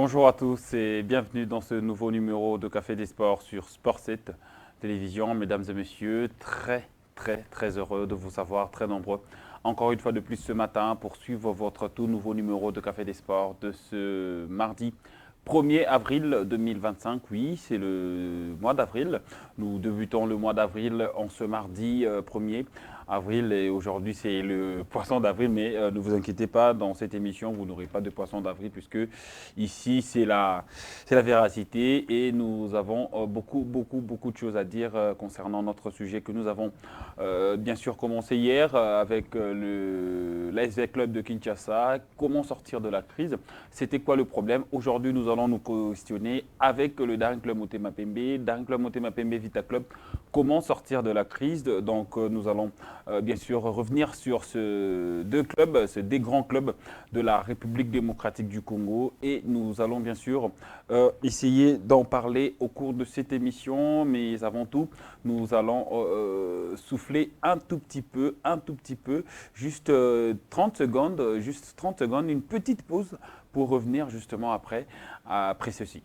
Bonjour à tous et bienvenue dans ce nouveau numéro de Café des Sports sur Sport 7 Télévision. Mesdames et messieurs, très heureux de vous savoir, très nombreux. Encore une fois de plus ce matin pour suivre votre tout nouveau numéro de Café des Sports de ce mardi 1er avril 2025. Oui, c'est le mois d'avril. Nous débutons le mois d'avril en ce mardi 1er avril et aujourd'hui c'est le poisson d'avril, mais ne vous inquiétez pas, dans cette émission vous n'aurez pas de poisson d'avril puisque ici c'est la véracité et nous avons beaucoup de choses à dire concernant notre sujet que nous avons bien sûr commencé hier avec l'ASV Club de Kinshasa. Comment sortir de la crise? C'était quoi le problème? Aujourd'hui nous allons nous questionner avec le Daring Club Motema Pembe, Daring Club Motema Pembe Vita Club, comment sortir de la crise. Donc nous allons bien sûr revenir sur ces deux clubs, ces deux grands clubs de la République démocratique du Congo et nous allons bien sûr essayer d'en parler au cours de cette émission, mais avant tout nous allons souffler un tout petit peu, juste 30 secondes, une petite pause pour revenir justement après ceci.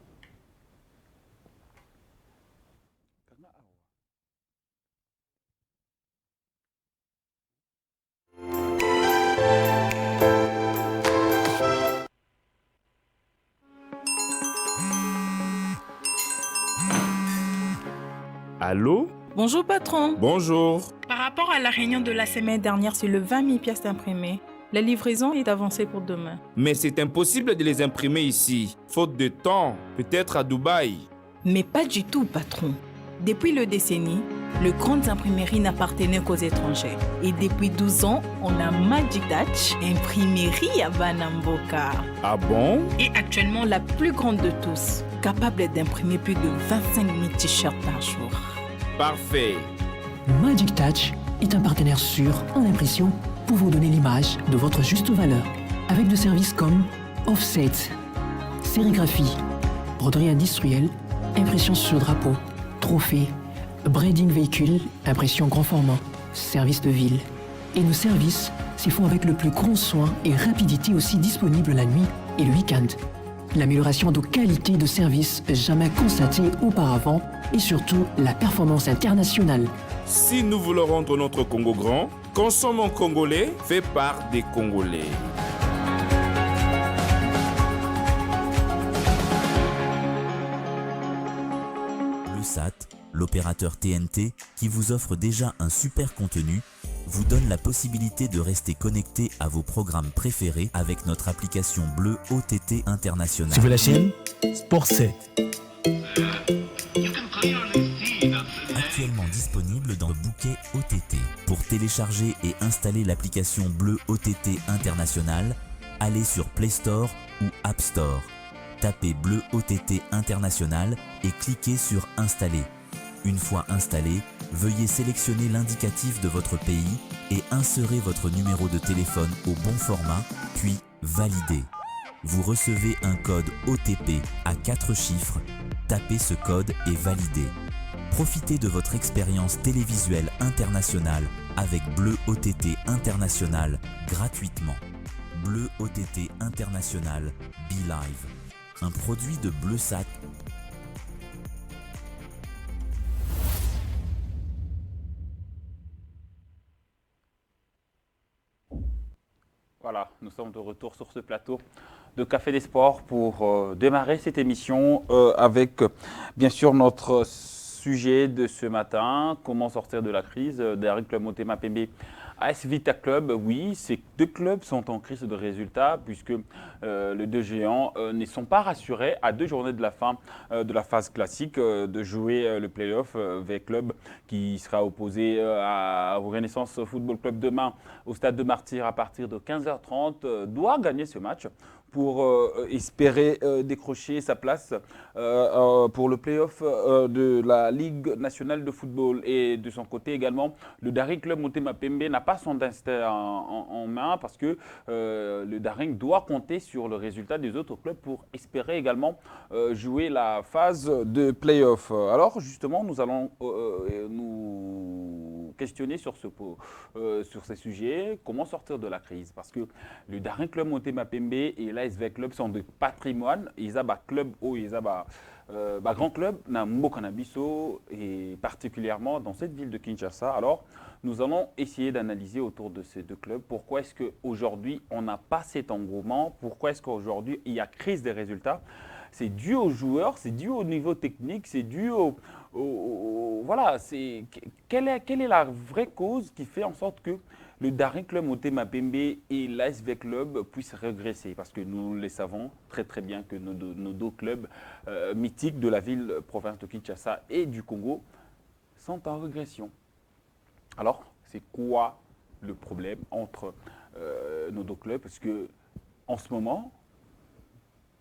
Allô? Bonjour patron. Bonjour. Par rapport à la réunion de la semaine dernière sur le 20 000 pièces imprimées, la livraison est avancée pour demain. Mais c'est impossible de les imprimer ici. Faute de temps, peut-être à Dubaï. Mais pas du tout patron. Depuis le décennie, le Grandes Imprimeries n'appartenait qu'aux étrangers. Et depuis 12 ans, on a Magic Touch, imprimerie à Banamboka. Ah bon? Et actuellement la plus grande de tous, capable d'imprimer plus de 25 000 t-shirts par jour. Parfait. Magic Touch est un partenaire sûr en impression pour vous donner l'image de votre juste valeur. Avec des services comme offset, sérigraphie, broderie industrielle, impression sur drapeau, trophée, braiding véhicule, impression grand format, service de ville. Et nos services s'y font avec le plus grand soin et rapidité aussi disponible la nuit et le week-end. L'amélioration de qualité de service jamais constatée auparavant et surtout la performance internationale. Si nous voulons rendre notre Congo grand, consommons congolais fait par des Congolais. BlueSat, l'opérateur TNT qui vous offre déjà un super contenu, vous donne la possibilité de rester connecté à vos programmes préférés avec notre application bleue OTT internationale. Suivez la chaîne Sport 7. Actuellement disponible dans le bouquet OTT. Pour télécharger et installer l'application bleue OTT internationale, allez sur Play Store ou App Store. Tapez bleu OTT international et cliquez sur Installer. Une fois installé, veuillez sélectionner l'indicatif de votre pays et insérer votre numéro de téléphone au bon format, puis valider. Vous recevez un code OTP à 4 chiffres. Tapez ce code et validez. Profitez de votre expérience télévisuelle internationale avec Bleu OTT International gratuitement. Bleu OTT International Be Live. Un produit de BlueSat. Voilà, nous sommes de retour sur ce plateau de Café des Sports pour démarrer cette émission avec bien sûr notre sujet de ce matin, comment sortir de la crise. Daring Club Motema Pembe, AS Vita Club, oui, ces deux clubs sont en crise de résultats puisque les deux géants ne sont pas rassurés à 2 journées de la fin de la phase classique de jouer le play-off V Club qui sera opposé au Renaissance Football Club demain au Stade de Martyrs à partir de 15h30, doit gagner ce match pour espérer décrocher sa place pour le play-off de la Ligue nationale de football. Et de son côté également, le Daring Club Motema Pembe n'a pas son destin en main parce que le Daring doit compter sur le résultat des autres clubs pour espérer également jouer la phase de play-off. Alors justement, nous allons nous questionner sur ces sujets. Comment sortir de la crise? Parce que le Daring Club Motema Pembe et l'ASV Club sont de patrimoine. Ils ont un club où ils ont un grand club, na Mbokana Bisso, et particulièrement dans cette ville de Kinshasa. Alors, nous allons essayer d'analyser autour de ces deux clubs. Pourquoi est-ce qu'aujourd'hui, on n'a pas cet engouement? Pourquoi est-ce qu'aujourd'hui, il y a crise des résultats? C'est dû aux joueurs, c'est dû au niveau technique, c'est dû voilà, quelle est la vraie cause qui fait en sorte que le Daring Club Motema Pembe et l'ASV Club puissent régresser? Parce que nous le savons très très bien que nos deux clubs mythiques de la ville province de Kinshasa et du Congo sont en régression. Alors, c'est quoi le problème entre nos deux clubs? Parce que en ce moment,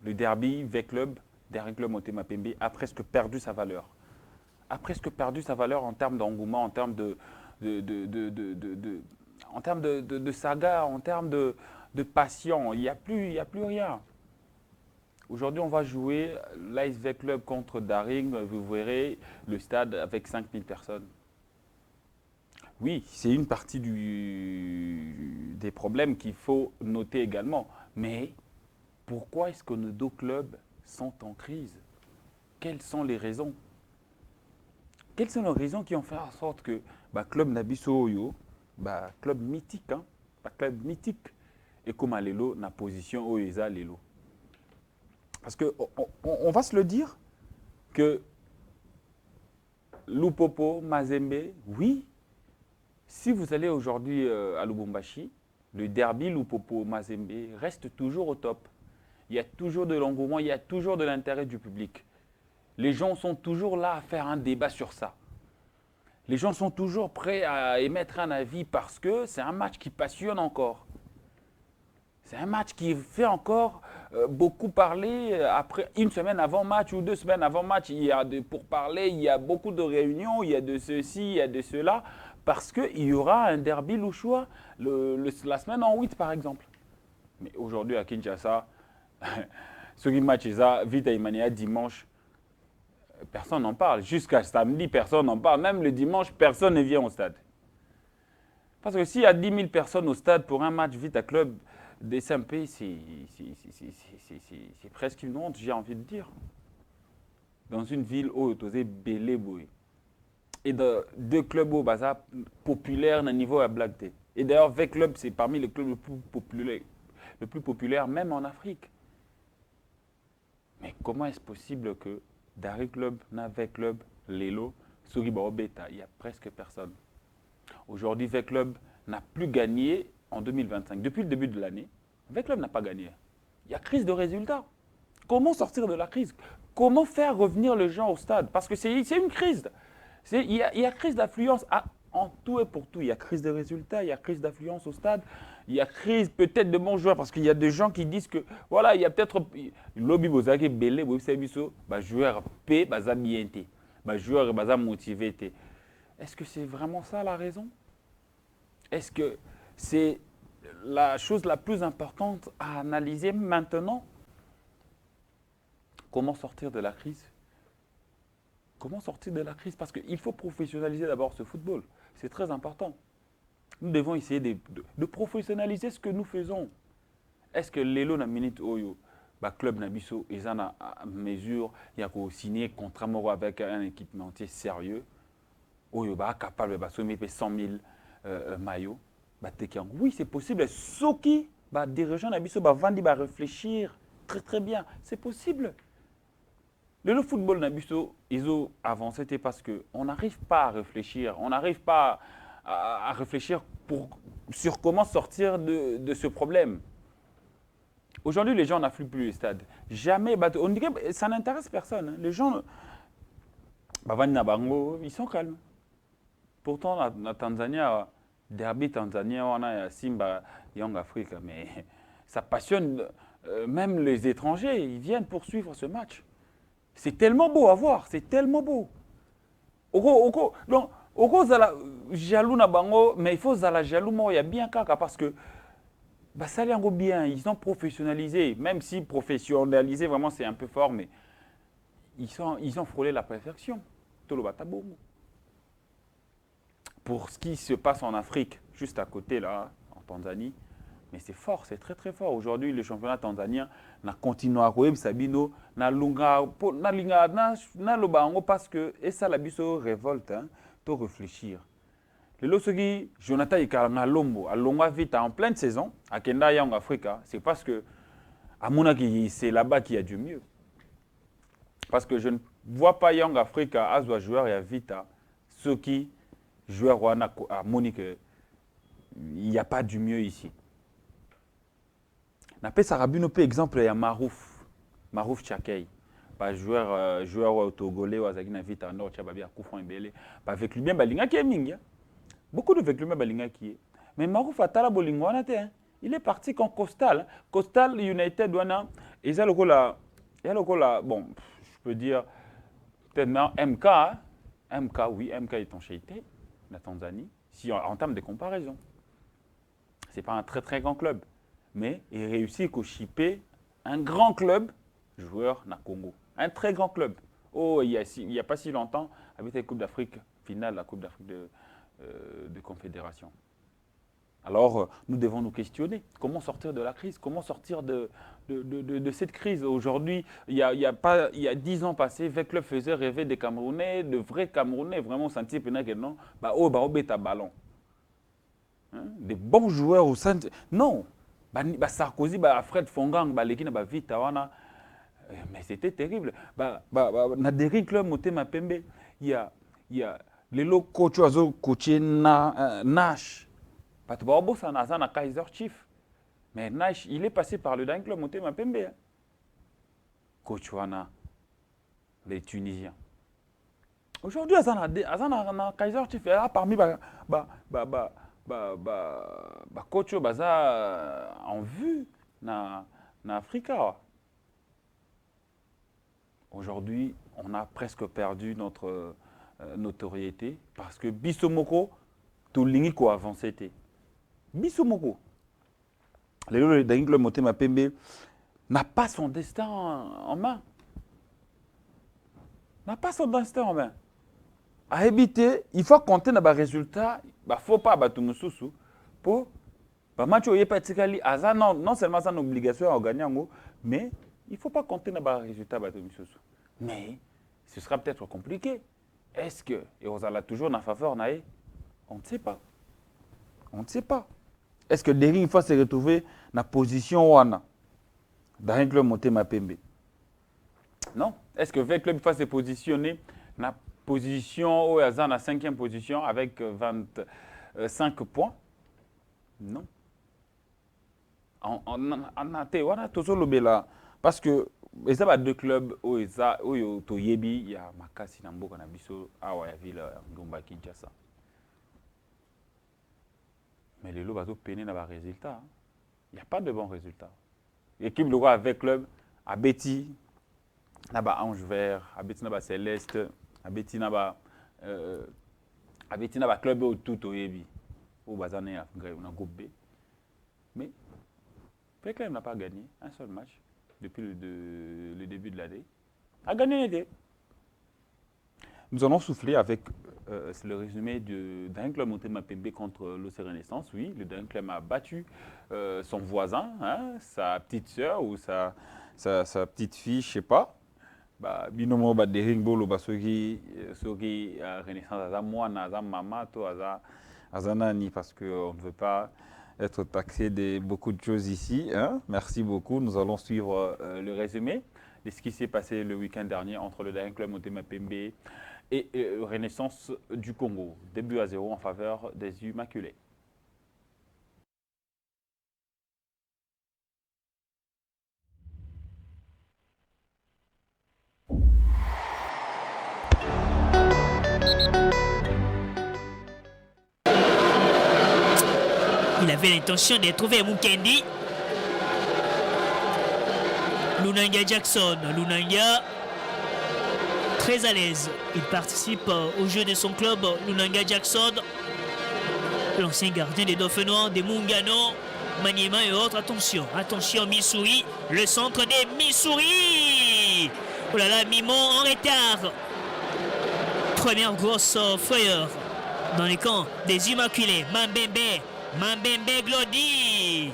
le derby V-Club, Daring Club Motema Pembe, a presque perdu sa valeur. A presque perdu sa valeur en termes d'engouement, en termes de saga, en termes de passion. Il n'y a plus rien. Aujourd'hui, on va jouer l'ASV Club contre Daring. Vous verrez le stade avec 5000 personnes. Oui, c'est une partie des problèmes qu'il faut noter également. Mais pourquoi est-ce que nos deux clubs sont en crise? Quelles sont les raisons? Quelles sont les raisons qui ont fait en sorte que club Nabiso Oyo, club mythique, club mythique, et comme Lelo, na position Oyeza Lelo? Parce qu'on va se le dire que Lupopo, Mazembe, oui, si vous allez aujourd'hui à Lubumbashi, le derby Lupopo-Mazembe reste toujours au top. Il y a toujours de l'engouement, il y a toujours de l'intérêt du public. Les gens sont toujours là à faire un débat sur ça. Les gens sont toujours prêts à émettre un avis parce que c'est un match qui passionne encore. C'est un match qui fait encore beaucoup parler. Après, une semaine avant match ou 2 semaines avant match, il y a pour parler, il y a beaucoup de réunions, il y a de ceci, il y a de cela, parce qu'il y aura un derby louchois la semaine en 8 par exemple. Mais aujourd'hui à Kinshasa, ce qui match est vite à Imania dimanche, personne n'en parle. Jusqu'à samedi, personne n'en parle. Même le dimanche, personne ne vient au stade. Parce que s'il y a 10 000 personnes au stade pour un match vite à club des SMP, c'est presque une honte, j'ai envie de dire. Dans une ville où il y a Belé Boy. Et deux clubs au bazar populaires au niveau à Black. Et d'ailleurs, V-Club, c'est parmi les clubs les plus populaires, même en Afrique. Mais comment est-ce possible que Daring Club, V-Club, Lelo, Soriba Beta, il n'y a presque personne? Aujourd'hui, V-Club n'a plus gagné en 2025. Depuis le début de l'année, V-Club n'a pas gagné. Il y a crise de résultats. Comment sortir de la crise? Comment faire revenir les gens au stade? Parce que c'est une crise. Il y a crise d'affluence. En tout et pour tout, il y a crise de résultats, il y a crise d'affluence au stade, il y a crise peut-être de bons joueurs, parce qu'il y a des gens qui disent que, voilà, il y a peut-être lobby bozaki belé, joueur P, baza bien té, joueur baza motivé té. Est-ce que c'est vraiment ça la raison? Est-ce que c'est la chose la plus importante à analyser maintenant? Comment sortir de la crise? Comment sortir de la crise? Parce qu'il faut professionnaliser d'abord ce football. C'est très important. Nous devons essayer de professionnaliser ce que nous faisons. Est-ce que Lelo na minute oyo, club Nabiso, ils en a à mesure, il y a qu'au signer contrat avec un équipementier sérieux, oyo capable de soumettre 100 000 maillots. Oui, c'est possible. Ceux qui dirigeants Nabiso vont réfléchir très très bien. C'est possible. Le football Nabiso, ils ont avancé parce qu'on n'arrive pas à réfléchir. On n'arrive pas à réfléchir sur comment sortir de ce problème. Aujourd'hui, les gens n'affluent plus le stade. Jamais. On dirait que ça n'intéresse personne. Les gens, ils sont calmes. Pourtant, la Tanzanie, derby Tanzania, on a Simba, Young Africa, mais ça passionne même les étrangers. Ils viennent poursuivre ce match. C'est tellement beau à voir, c'est tellement beau. Donc, jaloux na bango, mais il faut zala jaloux, il y a bien kaka parce que ça l'est bien, ils ont professionnalisé, même si professionnalisé vraiment c'est un peu fort, mais ils ont frôlé la perfection. pour ce qui se passe en Afrique, juste à côté, là, en Tanzanie, mais c'est fort, c'est très très fort. Aujourd'hui, le championnat tanzanien n'a continué à jouer, Sabino, n'a lobango parce que, et ça, la biso révolte, hein, to réfléchir. Le losogi, Jonathan Ikaranga Lombo, à Longa Vita en pleine saison, à Kenda Young Africa, c'est parce que, à mon avis, c'est là-bas qu'il y a du mieux. Parce que je ne vois pas Young Africa, Azwa joueur et à Vita, ceux qui jouent à Monique, il n'y a pas du mieux ici. Napé Sarabino, par exemple, il y a Marouf Tchakei, joueur togolais, Wazagina Vita, Nord, Tchababia, Koufran Mbele, avec lui bien Balinga qui est Ming. Beaucoup de avec lui bien Balinga qui est. Mais Marouf Atala Bolingo, il est parti quand Coastal. Coastal United, il y a le goal, bon, je peux dire, peut-être MK, MK, oui, MK est en Chéité, la Tanzanie, si en termes de comparaison. Ce n'est pas un très très grand club. Mais il réussit à chipper un grand club joueur na Congo. Un très grand club. Oh, il y a pas si longtemps, avec la Coupe d'Afrique, finale, la Coupe d'Afrique de Confédération. Alors, nous devons nous questionner. Comment sortir de la crise? Comment sortir de cette crise? Aujourd'hui, il y a 10 ans passés, le club faisait rêver des Camerounais, de vrais Camerounais, vraiment sentir que non, ballon. Hein? Des bons joueurs au sein. Non! Sarkozy, Fred Fongang, l'équipe na vite, mais c'était terrible. Na des clubs Motema Pembe, il y a les locaux coach azo coaché Nash. Patouabo ça na Kaiser Chief. Mais Nash, il est passé par le club Motema Pembe. Coach wana les Tunisiens. Aujourd'hui azana Kaiser Chief là parmi coach baza en vue na Africa. Aujourd'hui, on a presque perdu notre notoriété parce que Bissomoko tout lingi ko avancé té. Bissomoko le club Motema Pembe n'a pas son destin en main. N'a pas son destin en main. À éviter, il faut compter dans les résultats. Il ne faut pas battre Moussoussou pour match où il n'y a pas non seulement une obligation à gagner, mais il ne faut pas compter dans les résultats battre Moussoussou. Mais ce sera peut-être compliqué. Est-ce que et on a toujours en faveur naïe? On ne sait pas. On ne sait pas. Est-ce que Dering va se retrouver dans la position wana dans un club Motema Pembe? Non. Est-ce que le club va se positionner dans la position où il est à la 5e position avec 25 points? Non. On a toujours le bela parce que il y a deux clubs où il y a Makasi Namboka Nabiso, Awa Ville, Ngomba Kinshasa. Mais les lots sont peinés dans les résultats. Il n'y a pas de bons résultats. L'équipe de avec club, à Betty, Naba Ange Vert, à Betty Naba Céleste, à Betty Naba club au tout au Yebi, au Bazané à groupe B. Mais le club n'a pas gagné un seul match depuis le début de l'année. A gagné l'été. Nous allons souffler avec le résumé d'un club Motema Pembe contre l'Océan Renaissance. Oui, le d'un club a battu son voisin, hein, sa petite sœur ou sa petite fille, je ne sais pas. Binomo Dering Bolo Basogi Renaissance Aza Moana Aza Mamato Aza Nani parce qu'on ne veut pas être taxé de beaucoup de choses ici. Hein. Merci beaucoup. Nous allons suivre le résumé de ce qui s'est passé le week-end dernier entre le Daring Club Motema Pembe et Renaissance du Congo. Début à 0 en faveur des Immaculés. Il avait l'intention de trouver Mukendi. Lunanga Jackson. Lunanga, très à l'aise. Il participe au jeu de son club. Lunanga Jackson, l'ancien gardien des Dauphinois, des Mungano, Maniema et autres. Attention, attention Missouri. Le centre des Missouri. Oh là là, Mimon en retard. Première grosse frayeur dans les camps des Immaculés. Mambembe Glody.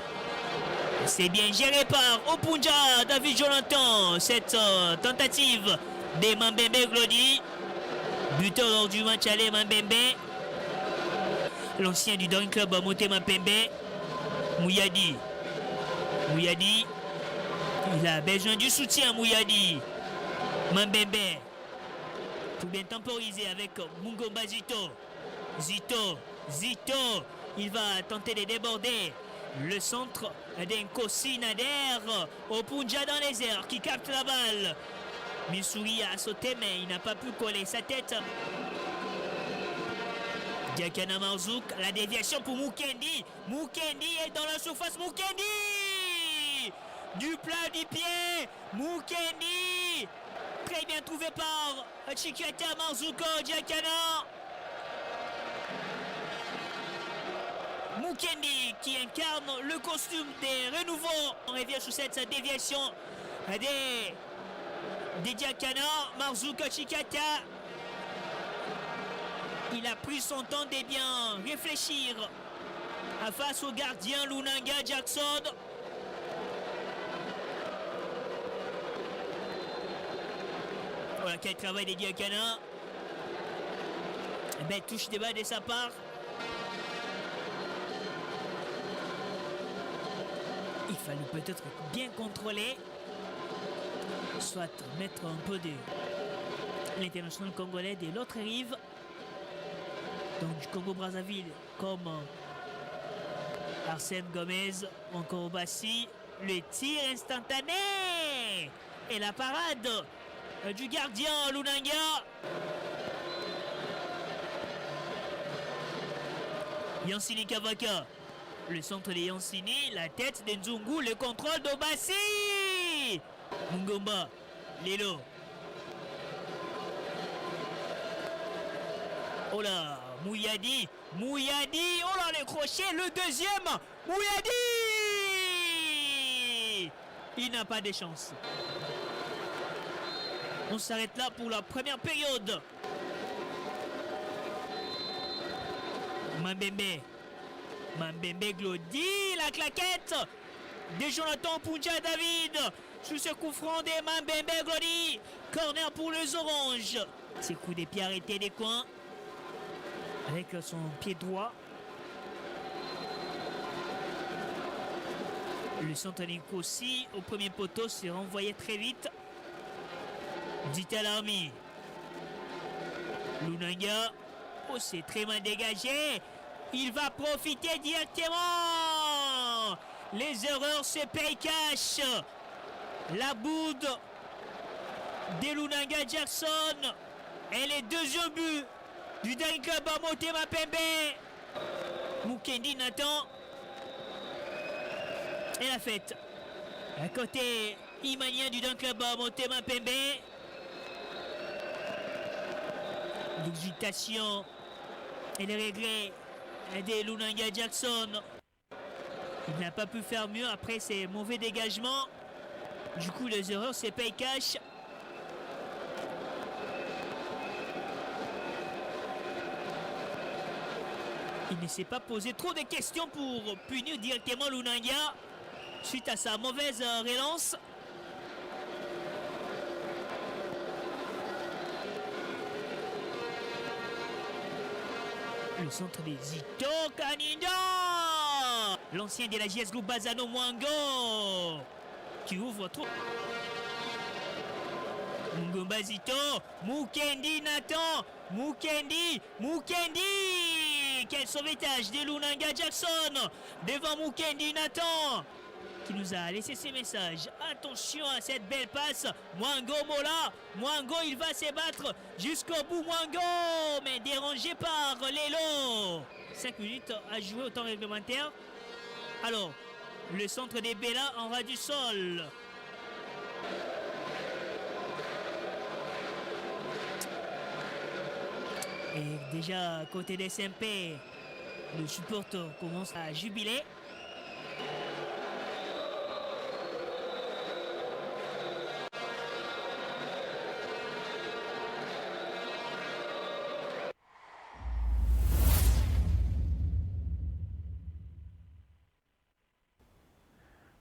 C'est bien géré par Opunja David Jonathan. Cette tentative de Mambembe Glody. Buteur lors du match aller, Mambembe. L'ancien du Daring Club Motema Pembe. Mouyadi. Il a besoin du soutien, Mouyadi. Mambembe. Tout bien temporisé avec Mungomba Zito. Zito. Il va tenter de déborder. Le centre d'Enkosi Nader. Opunja dans les airs qui capte la balle. Missouri a sauté mais il n'a pas pu coller sa tête. Diakana Marzouk, la déviation pour Mukendi. Mukendi est dans la surface. Mukendi du plat du pied. Mukendi très bien trouvé par Chikwata Marzouk. Diakana. Mukendi qui incarne le costume des renouveaux. On revient sur cette déviation des Diakana. Marzouk Chikwata. Il a pris son temps de bien réfléchir face au gardien Lunanga Jackson. Voilà quel travail des Diakana. Belle touche de balle de sa part. Il fallait peut-être bien contrôler, soit mettre un peu de l'international congolais de l'autre rive. Donc du Congo-Brazzaville comme Arsène Gomez, encore Bassi, le tir instantané et la parade du gardien Lunanga. Yansini Kavaka, le centre de Yansini, la tête de Nzungu, le contrôle d'Obassi. Mungomba, Lelo. Oh là, Mouyadi, oh là le crochet, le deuxième, Mouyadi. Il n'a pas de chance. On s'arrête là pour la première période. Mambembe Glody, la claquette de Jonathan Punja David. Sous ce coup franc de Mambembe Glody. Corner pour les oranges. Ces coups de pied arrêtés des coins. Avec son pied droit. Le centre aussi au premier poteau s'est renvoyé très vite. Dital Army. Lunanga. Oh, c'est très mal dégagé. Il va profiter directement. Les erreurs se payent cash. La boude de Lunanga Jackson. Et les deuxièmes buts du Daring Club Motema Pembe. Mukendi Nathan. Et la fête. À côté Imanien du Daring Club Motema Pembe. L'exultation et les regrets de Lunanga Jackson. Il n'a pas pu faire mieux après ses mauvais dégagements. Du coup, les erreurs se payent cash. Il ne s'est pas posé trop de questions pour punir directement Lunanga suite à sa mauvaise relance. Le centre des Zito Kaninda. L'ancien de la JS Group Bazano Mwango qui ouvre trop. Mungomba Zito. Mukendi Nathan. Mukendi. Quel sauvetage de Lunanga Jackson devant Mukendi Nathan qui nous a laissé ses messages. Attention à cette belle passe. Mwango Mola. Mwango, il va se battre jusqu'au bout. Mwango, mais dérangé par Lelo. 5 minutes à jouer au temps réglementaire. Alors, le centre des Bella en ras du sol. Et déjà, côté des SMP, le supporter commence à jubiler.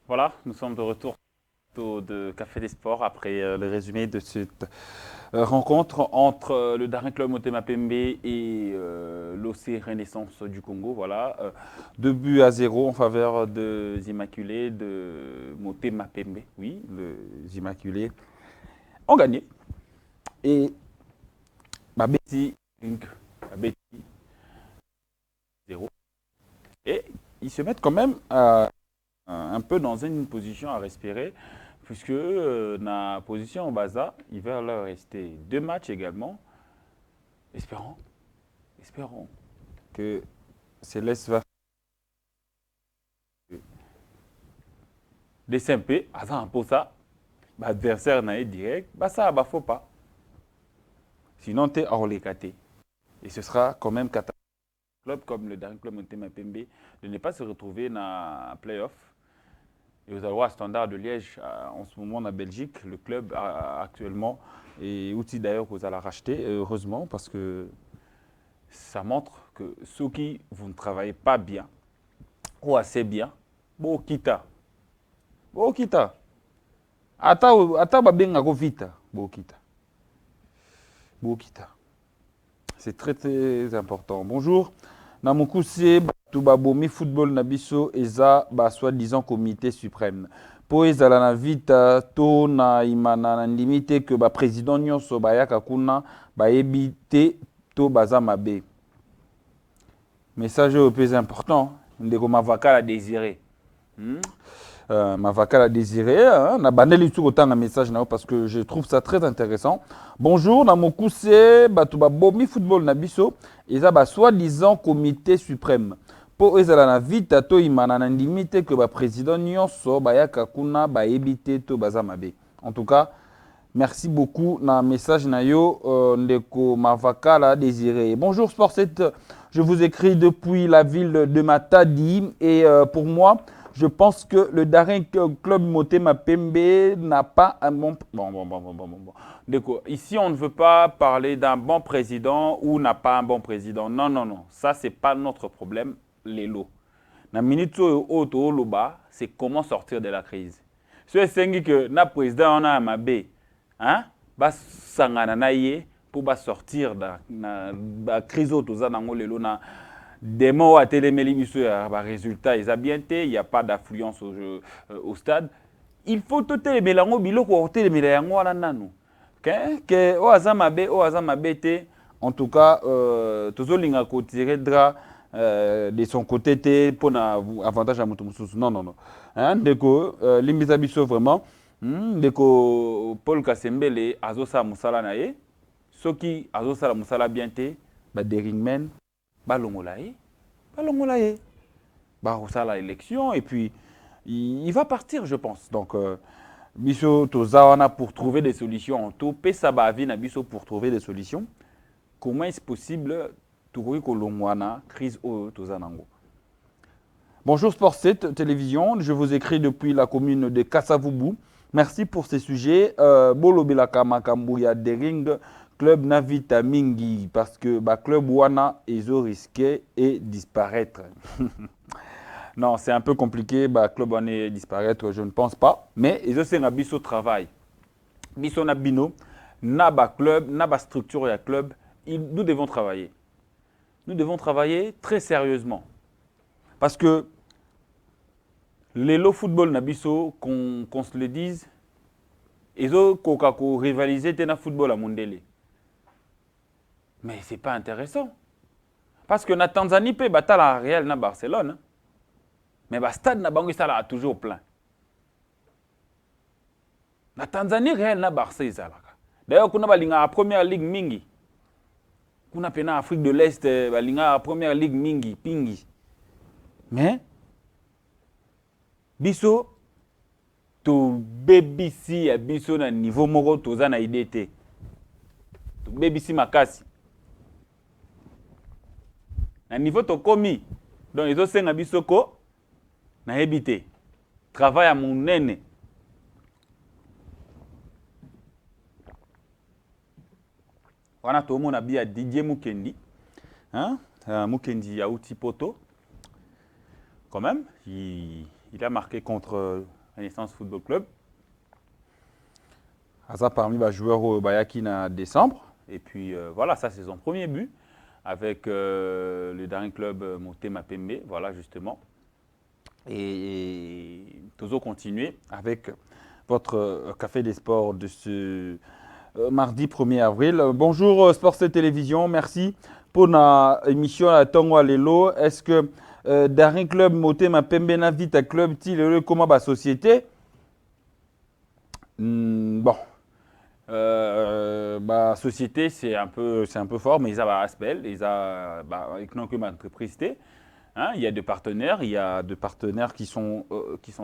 Voilà, nous sommes de retour de Café des Sports après le résumé de cette rencontre entre le Daring Club Motema Pembe et l'OC Renaissance du Congo. Voilà, 2 buts à 0 en faveur des Immaculés de Motema Pembe. Oui, les Immaculés ont gagné. Et Babeti, 0. Et ils se mettent quand même un peu dans une position à respirer, puisque dans la position au Baza, il va leur rester 2 matchs également. Espérons que Céleste va des SMP, pour ça, l'adversaire n'a direct, ça ne faut pas. Sinon, tu es hors les KT. Et ce sera quand même catastrophique. Club comme le Daring Club Motema Pembe de ne pas se retrouver dans le play-off. Et vous allez voir Standard de Liège en ce moment en Belgique, le club actuellement, et outil d'ailleurs que vous allez racheter, heureusement, parce que ça montre que ceux qui vous ne travaillez pas bien, ou assez bien, bon kita. Ata babenga ko vita, bon kita. C'est très très important. Bonjour. Namukuse Tubabomi Football Nabiso Eza soi-disant comité suprême. Po ezala na vita to na imana na limite que président nyonso bayaka kuna ebite to baza mabe. Message au plus important, ndeko Mavaka la désiré. Mavaka la désiré, na bandeli tout autant un message parce que je trouve ça très intéressant. Bonjour, Namukuse Batubabomi Football Nabiso Eza soi-disant comité suprême. Po ezala na vita to imana na limite que président nyonso bayaka kuna ebite to baza mabe. En tout cas, merci beaucoup na message na yo ndeko Mavaka la désiré. Bonjour Sport 7, je vous écris depuis la ville de Matadi et pour moi, je pense que le Daring Club Motema Pembe n'a pas un bon... Bon. Ici, on ne veut pas parler d'un bon président ou n'a pas un bon président. Non. Ça, ce n'est pas notre problème, les lots. La minute où loba, c'est comment sortir de la crise. Si c'est que le président a un mabé, pour sortir de la crise où tout ça dans le lot. Des mots à télémélimission, résultat, ils ont bien été, il n'y a pas d'affluence au stade. Il faut tout télémélango, bilo ko télémélango là nanu. Que o azamabé, en tout cas, tous les gens qui tirent de son côté pour avantage à Moutoumousous. Non. Deko l'imisabiso vraiment. Deko Paul Kasembele azosa musala nae. Ceux qui azosa musala bien été, des ringmen. Balongolaye, ça la élection et puis il va partir, je pense. Donc, biso tozawana pour trouver des solutions. To pesa bavi na biso pour trouver des solutions. Comment est-ce possible trouver kolongwana crise o tozanango? Bonjour Sport 7 Télévision, je vous écris depuis la commune de Kassavubu. Merci pour ces sujets. Bolobelaka Makambuya Dering. Club Navita Mingi, parce que club Wana, ils ont risqué et disparaître. Non, c'est un peu compliqué, club Wana disparaître, je ne pense pas. Mais ils ont fait un biso travail. Biso na bino, na club, na structure et club, nous devons travailler. Nous devons travailler très sérieusement. Parce que les lots football na biso, qu'on se le dise, ils ont rivalisé dans le football à Mondele. Mais ce n'est pas intéressant. Parce que la Tanzanie peut battre la Real na Barcelone. Mais le stade na bango a toujours plein. La Tanzanie Real na Barcelone. D'ailleurs, on a la première ligue mingi. On a en Afrique de l'Est la première ligue mingi, pingi. Mais biso to BBC à biso na niveau moko toza na IDT. To BBC makasi. Na niveau to komi donc ils ont senga bisoko na habité travail à mon nene wana to mona bia Didier Mukendi Mukendi ya outi poto quand même il a marqué contre Renaissance Football Club. Ça parmi les joueurs au Bayaki en décembre. Et puis voilà, ça c'est son premier but avec le dernier club Motema Pembe, voilà justement. Et toujours continuer avec votre Café des Sports de ce mardi 1er avril. Bonjour Sports Télévision, merci pour l'émission à Tongo Lelo. Est-ce que dernier club Motema Pembe na vite club ti comment ba société? Bon. Société, c'est un peu fort, mais ils ont Aspel, ils ont une entreprise. Hein, il y a des partenaires, qui sont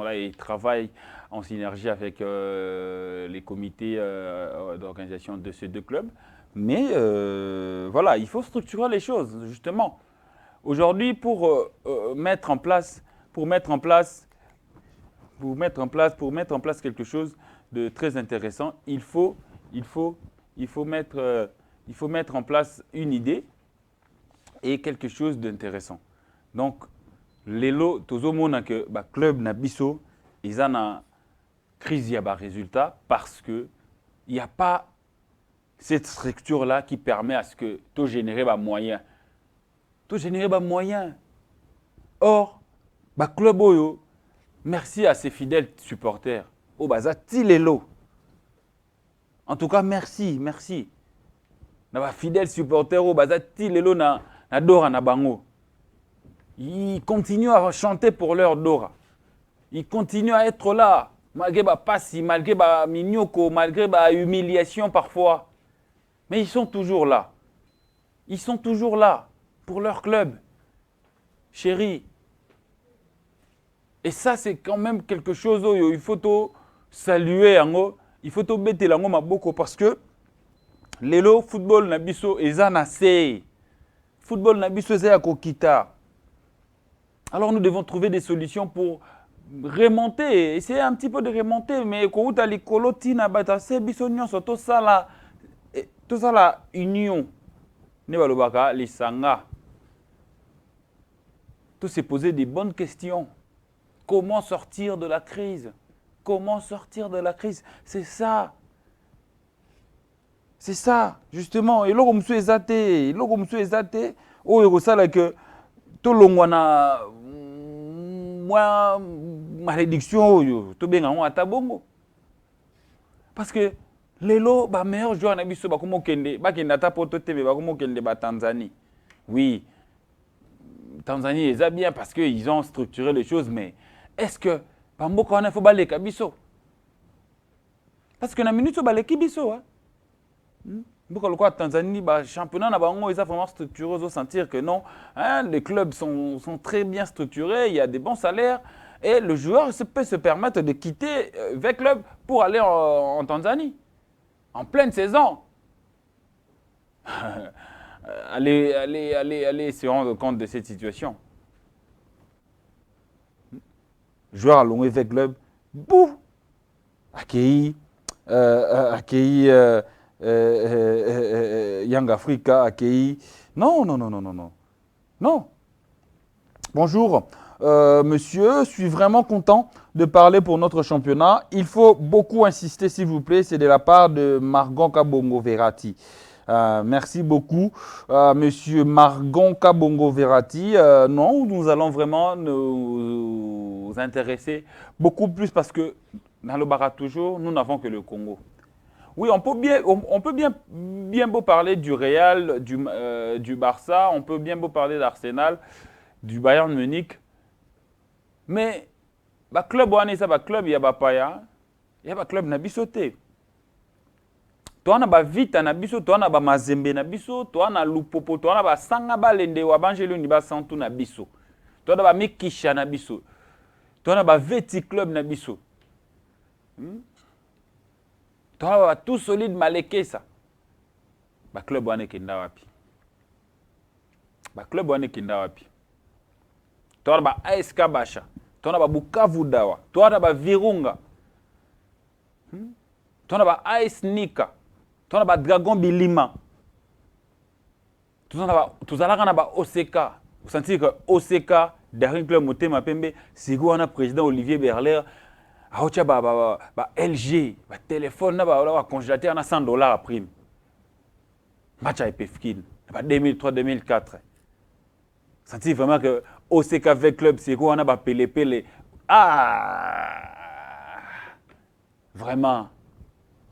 là et travaillent en synergie avec les comités d'organisation de ces deux clubs. Mais voilà, il faut structurer les choses, justement. Aujourd'hui, pour mettre en place quelque chose de très intéressant, il faut mettre en place une idée et quelque chose d'intéressant. Donc, lelo tozomona que club na biso ils ont une crise ya résultat parce que il n'y a pas cette structure là qui permet à ce que tu générer moyens. Or, club oyo, merci à ses fidèles supporters. Oh bazati lelo. En tout cas, merci. Na fidèles supporters oh bazati lelo na dora na bango. Ils continuent à chanter pour leur Dora. Ils continuent à être là, malgré passi, malgré mignoko, malgré humiliation parfois. Mais ils sont toujours là. Ils sont toujours là pour leur club. Chérie. Et ça, c'est quand même quelque chose où il faut saluer, il faut bêter la maboko parce que lelo football na biso ezana sei. Football na biso ezaya kokita. Alors nous devons trouver des solutions pour remonter, essayer un petit peu de remonter, mais quand vous allez colotina bata c'est bisogno tout ça la union. Ne balobaka lisanga. Tout se poser des bonnes questions. Comment sortir de la crise? C'est ça. C'est ça, justement. Et là, comme je suis exaté, oh, il y a que tout le monde a malédiction, tout bien à tabongo. Parce que les meilleurs joueurs na biso comme Kende, Kende tapoto TV, comme Kende Tanzanie. Oui, Tanzanie est bien parce qu'ils ont structuré les choses, mais est-ce que Pamboka on a faut balé kabiso? Parce que na minute balé kibiso hein. Pourquoi Tanzanie, championnat, ils ont vraiment structuré, ils sentir que non, hein, les clubs sont très bien structurés, il y a des bons salaires et le joueur peut se permettre de quitter le club pour aller en Tanzanie, en pleine saison. Allez se rendre compte de cette situation. Joueur à long avec le club, bouf, accueilli. Young Africa accueilli. Non. Bonjour, monsieur, je suis vraiment content de parler pour notre championnat. Il faut beaucoup insister, s'il vous plaît. C'est de la part de Margon Kabongo Verratti. Merci beaucoup, monsieur Margon Kabongo Verratti. Non, nous allons vraiment nous intéresser beaucoup plus parce que dans le Bara toujours, nous n'avons que le Congo. Oui, on peut bien beau parler du Real, du Barça, on peut bien beau parler d'Arsenal, du Bayern Munich, mais club club il y a club na bisoté. Toi na vita na biso, toi na mazembe na biso, toi na lupopo, toi na sanga balende wa banjelu ni santu na biso. Toi na mikisha na biso. Toi na veti club na biso. Toi tout solide maleke ça. Club wane kenda wapi. Club wane kenda wapi. Toi na AS Kabasha, toi na Bukavu Dawa, toi na Virunga. Toi na AS Nika. Toi na Dragon Bilima. Tout ça là na OCK. Vous sentez que OCK derrière club Motema Pembe, c'est le président Olivier Berler aotia ba LG ba téléphone na ba congélateur na $100 prime match à Epefkin ba 2003 2004 senti vraiment que OCKV club c'est quoi on a ba pele vraiment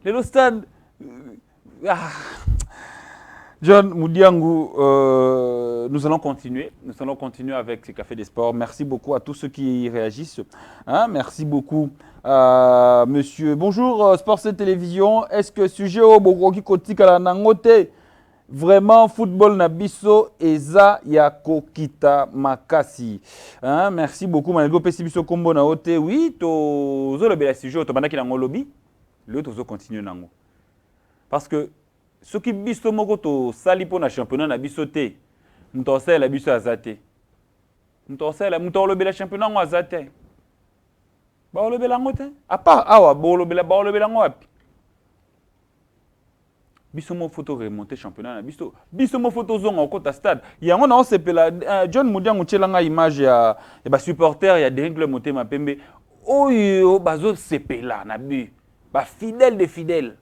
le stade John Moudiangou, nous allons continuer avec ce Café des Sports. Merci beaucoup à tous ceux qui réagissent. Hein, merci beaucoup à monsieur. Bonjour, Sport 7 Télévision. Est-ce que sujet au Bogoki Kotika Nangote vraiment football Nabiso Eza Yako Kita Makasi. Hein, merci beaucoup. Malgré Pessibiso Kombo na Ote. Oui, to zolobe la sujet to bandaki nango lobby. Le to zo continue nango. Parce que ce qui biso moko to sali pona championnat na biso te mutosela la biso azate mutosela mutolobela championnat ngo azate ba olobela ngote apa awa ba olobela ngo api biso mo photo remonter championnat na biso mo photo zonga kota stade yango na osepela John Moudiango tchelanga image ya ba supporter ya Deringle Motema Pembe oyo bazo sepela na bi ba fidèle de fidèle.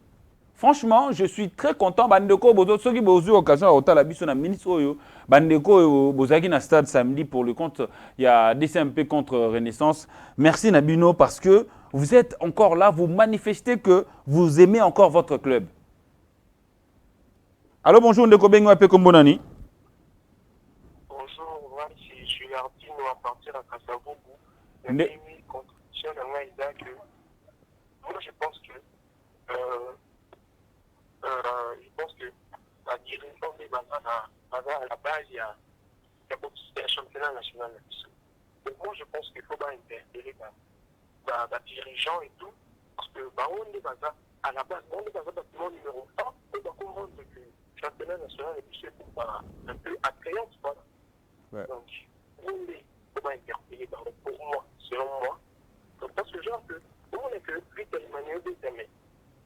Franchement, je suis très content. Bandeko, ceux qui ont eu l'occasion de la biso na ministre Bandeko, bozaki na stade samedi pour le compte, il y a DCMP contre Renaissance. Merci Nabino parce que vous êtes encore là, vous manifestez que vous aimez encore votre club. Allô, bonjour Ndeko Bengo Ape Kombonani. Bonjour, moi je suis Ardino à partir à Kasavubu. Moi je pense que la direction des bazars à la base, il y a un championnat national. Donc moi, je pense qu'il faut pas interpeller les dirigeants et tout, parce que on est bazar à la base, on est bazar bâtiment numéro 1, on doit comprendre que le championnat national est un peu attrayant, voilà. Ouais. Donc, on est faut pas interpeller pour moi, selon moi. Donc, parce que genre que, on est que vite Emmanuel Détamé.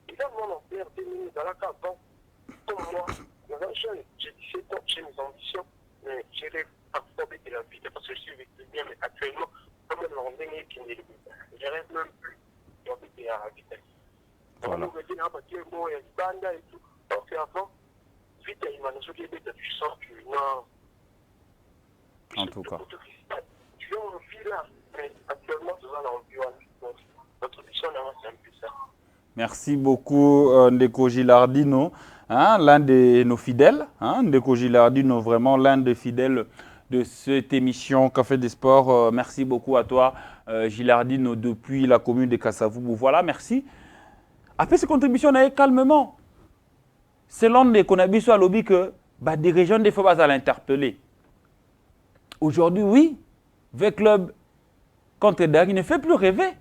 Et là, moi, on perd 2 minutes dans la carte. Comme moi, dans un jeune, j'ai 17 ans, j'ai mes ambitions, mais j'ai rêvé absorber de la vie, parce que je suis vécu bien, mais actuellement, comme le lendemain, je rêve même plus d'habiter à la vitesse. Voilà. On me dit, là, parce que bon, il y a du banda et tout. Alors qu'avant, vite, il m'a dit que tu sens que non. En tout cas. Tu es en vie là, mais actuellement, tu vas dans l'environnement. Notre mission, c'est un peu ça. Merci beaucoup, Ndeko Gilardino, hein, l'un de nos fidèles. Hein, Ndeko Gilardino, vraiment l'un des fidèles de cette émission Café des Sports. Merci beaucoup à toi, Gilardino, depuis la commune de Kasavubu. Voilà, merci. Après ces contributions, on a calmement. Selon les Konabiso à lobby que bah, des régions, des fois, à l'interpeller. Aujourd'hui, oui, le club contre Dag, il ne fait plus rêver.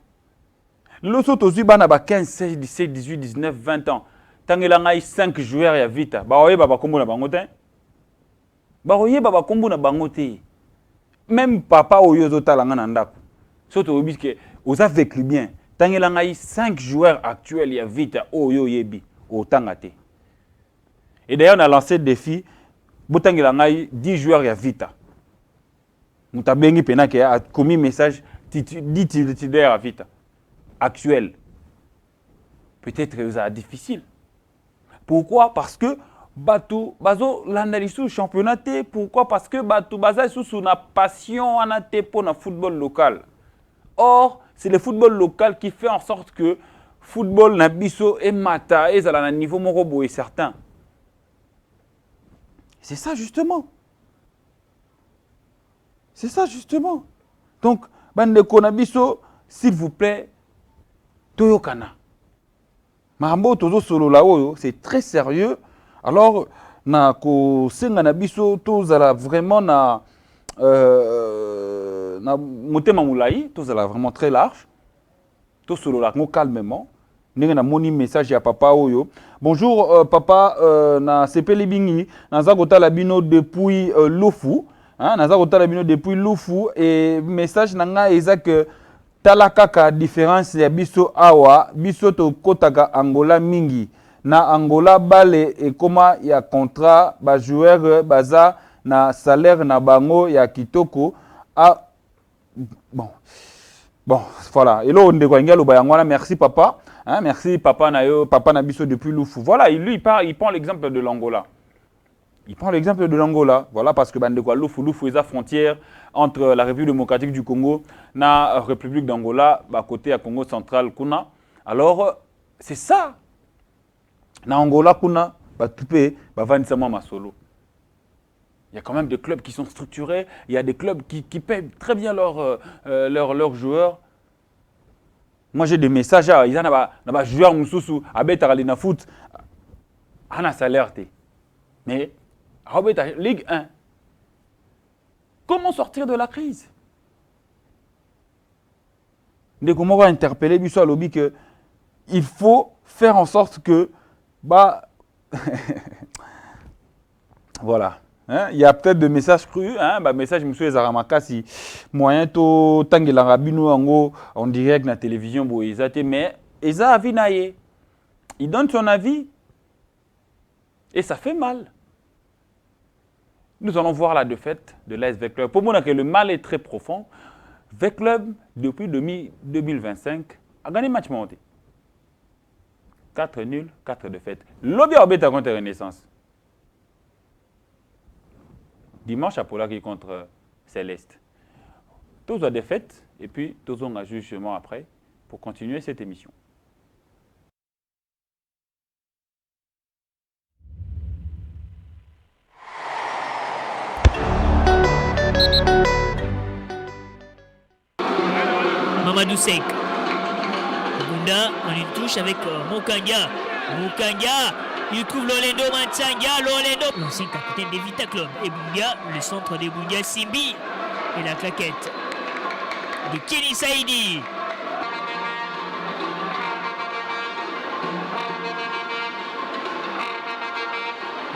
L'autre aussi, il a 15, 16, 17, 18, 19, 20 ans. Tant qu'il a 5 joueurs, il y a vite. Baroye baba kombo na bangote. Baroye baba kombo na bangote. Même papa oyo zota langa na ndako. Surtout obi que vous avez vécu bien. Tant qu'il a 5 joueurs actuels, il y a vite. Oyo yebi. Otangate. Et d'ailleurs, on a lancé le défi. Tant qu'il a 10 joueurs, il y a vite. Mutabengi pena qui a commis message 10 titulaires à vite. Actuel. Peut-être que c'est difficile. Pourquoi? Parce que Bato Bazo l'analyse championnat. Pourquoi? Parce que Bato Baza sous une passion pour le football local. Or, c'est le football local qui fait en sorte que football Nabiso et Mata et à niveau morobo est certain. C'est ça justement. C'est ça justement. Donc, Bandeko Nabiso, s'il vous plaît, Toyokana. Mahambo tozo solo la oyo, c'est très sérieux. Alors, na ko senga na biso tozala vraiment na motema moulayi, tozala vraiment très large. To solo la ngo calmement. Ndenge na moni message ya papa oyo. Bonjour papa, na sepeli bingi, naza kotala bino depuis Lufu, hein, naza kotala bino depuis Lufu et message nanga eza que talakaka différence ya biso awa biso to kotaka Angola mingi na Angola bale et koma ya contrat ba joueur baza na salaire na bango ya kitoko a bon Bon, voilà. Et là, on dit merci papa. Hein, merci papa Nabiso depuis Loufou. Voilà, lui, il prend l'exemple de l'Angola. Il prend l'exemple de l'Angola. Voilà, parce que Loufou est la frontière entre la République démocratique du Congo et la République d'Angola, à côté à Congo central. Alors, c'est ça. Na Angola, Masolo. Il y a quand même des clubs qui sont structurés, il y a des clubs qui paient très bien leurs joueurs. Moi, j'ai des messages, il y a des joueurs Moussoussou, à na foot, on a salaire. Mais, Ligue 1, comment sortir de la crise? Dès qu'on va interpeller Bissou à lobby que il faut faire en sorte que, voilà. Hein? Il y a peut-être des messages crus, message monsieur Zaramaka si moyen to tangela rabino en direct na télévision mais Eza avis naie. Il donne son avis et ça fait mal. Nous allons voir la défaite de l'AS Veclub. Pour moi, le mal est très profond. Veclub, depuis 2025, a gagné match monté. 4 nuls, 4 défaites. Lobby a été contre Renaissance. Dimanche à Polaki contre Céleste. Tous ont défaite et puis tous ont un jugement après pour continuer cette émission. Mamadou Sek. Bunda en une touche avec Mokanga. Mokanga, il trouve Lolendo Matsanga. Lolendo, l'ancien capitaine des Vita Club. Et Bunga, le centre des Bunga Simbi. Et la claquette de Kenny Saidi.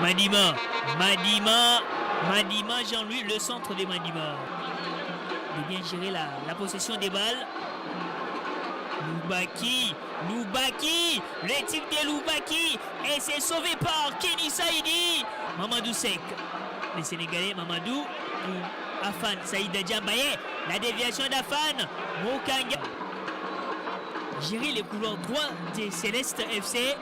Madima, Jean-Louis, le centre des Madima. De bien gérer la possession des balles. Loubaki, le tir de Loubaki, et c'est sauvé par Kenny Saidi. Mamadou Sek, les Sénégalais, Mamadou, Afan, Saïda Djambaye, la déviation d'Afan, Mokanga. Gérer les couloirs droits des Célestes FC.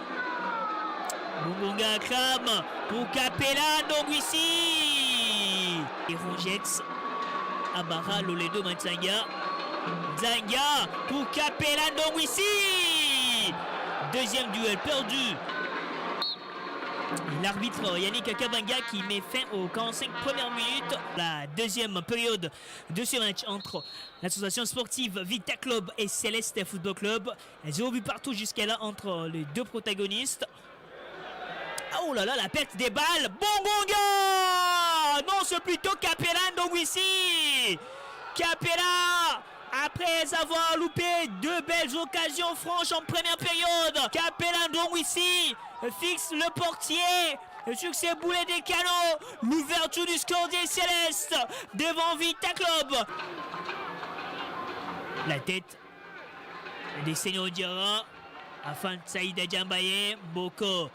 Mbonga Akram pour Capella, Nongwisi. Et Rongex, Abara, Loledo Matsanga. Zanga pour Capella Nongwisi. Deuxième duel perdu. L'arbitre Yannick Kabanga qui met fin aux 45 premières minutes. La deuxième période de ce match entre l'association sportive Vita Club et Céleste Football Club. 0 but partout jusqu'à là entre les deux protagonistes. Oh là là, la perte des balles. Bongonga. Non, c'est plutôt Capella Nongwisi. Capella, après avoir loupé deux belles occasions franches en première période, Capella Nongwisi fixe le portier. Le succès boulet des canons. L'ouverture du score des Célestes devant Vita Club. La tête des Seigneurs Diarra. Afin Saïda Djambaye. Boko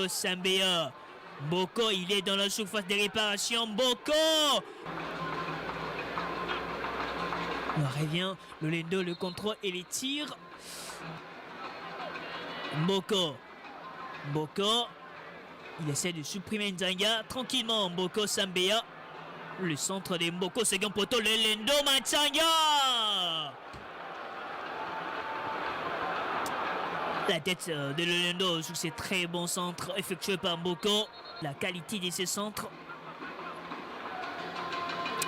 Sambea. Boko, il est dans la surface de réparation. Boko. Le revient, le Lendo, le contrôle et les tirs. Boko, il essaie de supprimer Nzanga tranquillement. Boko Sambea, le centre des Mboko, second poteau, le Lendo Matsanga. La tête de Lolendo sur ces très bons centres effectués par Boko. La qualité de ces centres.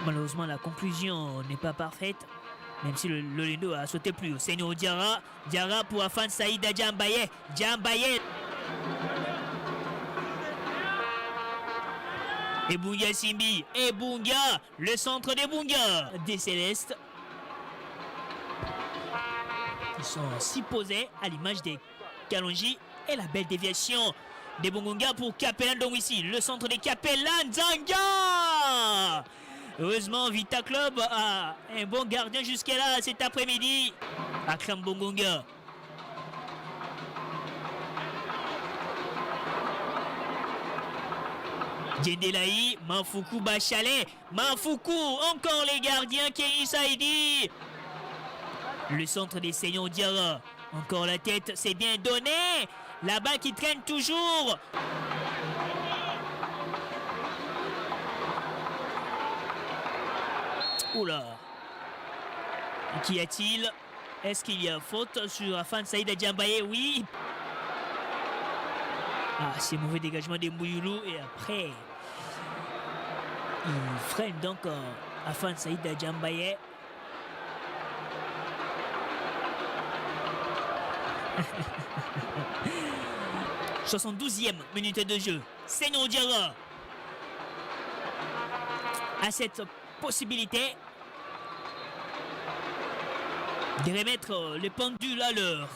Malheureusement, la conclusion n'est pas parfaite. Même si le Lolendo a sauté plus haut. Seigneur Diarra. Diarra pour Afan Saïda Djambaye. Et Bunga Simbi. Et Bunga. Le centre des Bunga. Des Célestes. Ils sont si posés à l'image des Kalonji. Et la belle déviation des Bongonga pour Capella Nongwisi. Le centre des Capella Nzanga. Heureusement, Vita Club a un bon gardien jusqu'à là cet après-midi. Akram Bongonga. Djendelaï, Manfoukou Bachale. Manfoukou, encore les gardiens, Kenny Saidi. Le centre des Seigneurs Diarra. Encore la tête, c'est bien donné. La balle qui traîne toujours. Oula. Qu'y a-t-il? Est-ce qu'il y a faute sur Afan Saïd Djambaye? Oui. Ah, c'est mauvais dégagement des Mouyoulou. Et après, il freine donc Afan Saïd Djambaye. « 72e minute de jeu. Seigneur Diarra a cette possibilité de remettre les pendules à l'heure.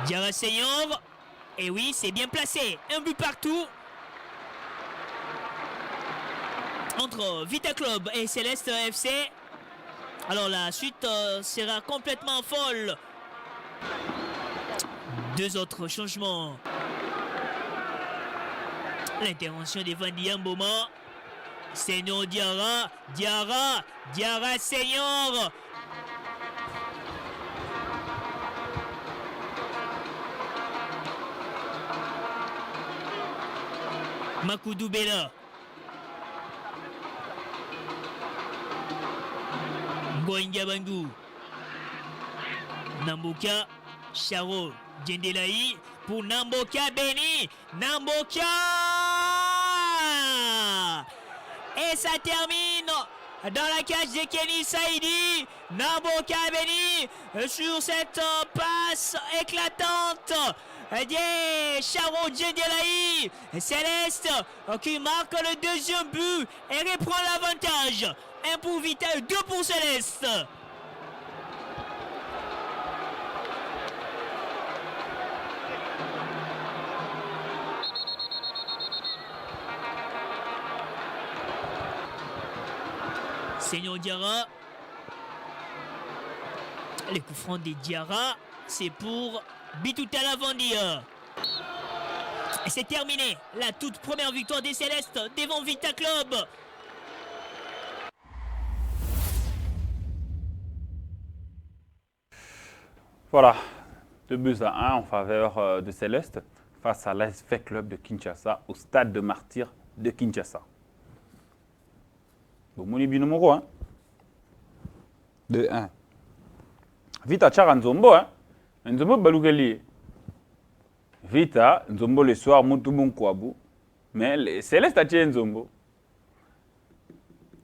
Diarra Seigneur. Et oui, c'est bien placé. Un but partout. Entre Vita Club et Céleste FC. Alors la suite sera complètement folle. Deux autres changements. L'intervention des Vandy Mboma. Seigneur Diarra. Diarra Seigneur. Makoudou Bella. Ngoinga Bangu. Namboka. Charo Djendelaï pour Namboka Beni. Namboka. Et ça termine dans la cage de Kenny Saïdi. Namboka Beni sur cette passe éclatante de Charo Djendelaï. Céleste qui marque le deuxième but et reprend l'avantage. 1 pour Vita, 2 pour Céleste. Seigneur Diarra. Les coups francs des Diarra, c'est pour Bitouta Lavandia. Et c'est terminé. La toute première victoire des Célestes devant Vita Club. Voilà, 2-1 en faveur de Céleste face à l'ASV Club de Kinshasa au stade de Martyrs de Kinshasa. Bon, mon numéro 1. 2-1. Vita Chara Nzombo, hein. Nzombo Balougali. Vita, Nzombo le soir, Moutoumon Kouabou. Mais Céleste a tiré Nzombo.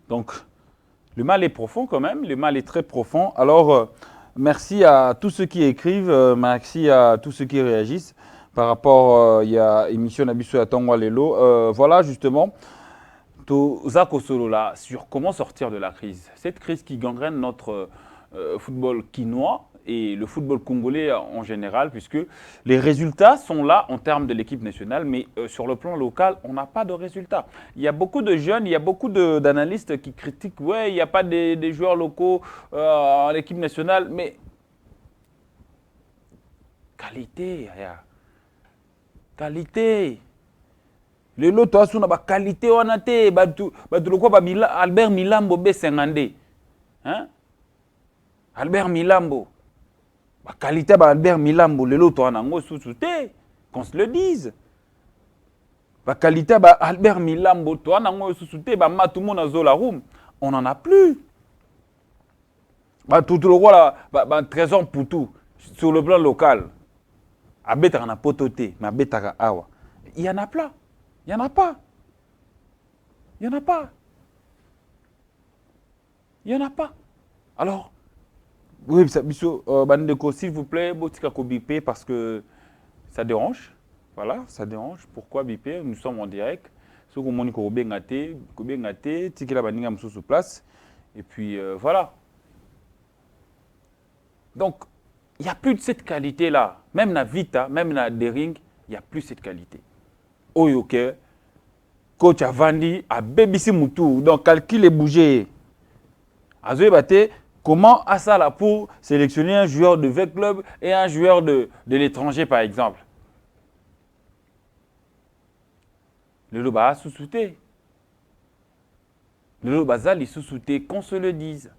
Donc, le mal est profond quand même, le mal est très profond. Alors, merci à tous ceux qui écrivent, merci à tous ceux qui réagissent par rapport, il y a émission Nabiso à Tangwa Lelo. Voilà justement, Zako Solo là, sur comment sortir de la crise. Cette crise qui gangrène notre football quinois et le football congolais en général, puisque les résultats sont là en termes de l'équipe nationale, mais sur le plan local, on n'a pas de résultats. Il y a beaucoup de jeunes, il y a beaucoup d'analystes qui critiquent, ouais, il n'y a pas des joueurs locaux en équipe nationale, mais qualité, qualité. Le lot toi sur la qualité on a été Albert Milambo B50, hein? Albert Milambo. La qualité Albert Milambo, le lot toi on a sous-souté, qu'on se le dise. La qualité Albert Milambo, toi on a sous-souté, tout le monde a la room, on n'en a plus. Tout le roi là, trésor pour tout sur le plan local. Abeta on a pototé, mais abeta awa. Il y en a plein. Il n'y en a pas. Il n'y en a pas. Il n'y en a pas. Alors, oui, Bandeko, s'il vous plaît, Botika bipé parce que ça dérange. Voilà, ça dérange. Pourquoi bipé? Nous sommes en direct. Ce qu'on m'a dit, Kobengate, Tikila Baninga Moussou sur place. Et puis, voilà. Donc, il n'y a plus de cette qualité-là. Même dans Vita, même dans Dering, il n'y a plus cette qualité. Oyoke, coach a vendu à BBC Moutou, donc calcul et bouger. Azoé Baté, comment à ça là pour sélectionner un joueur de V Club et un joueur de l'étranger par exemple? Le Loba a sous-souté. Le bazar, il sous-souté, qu'on se le dise.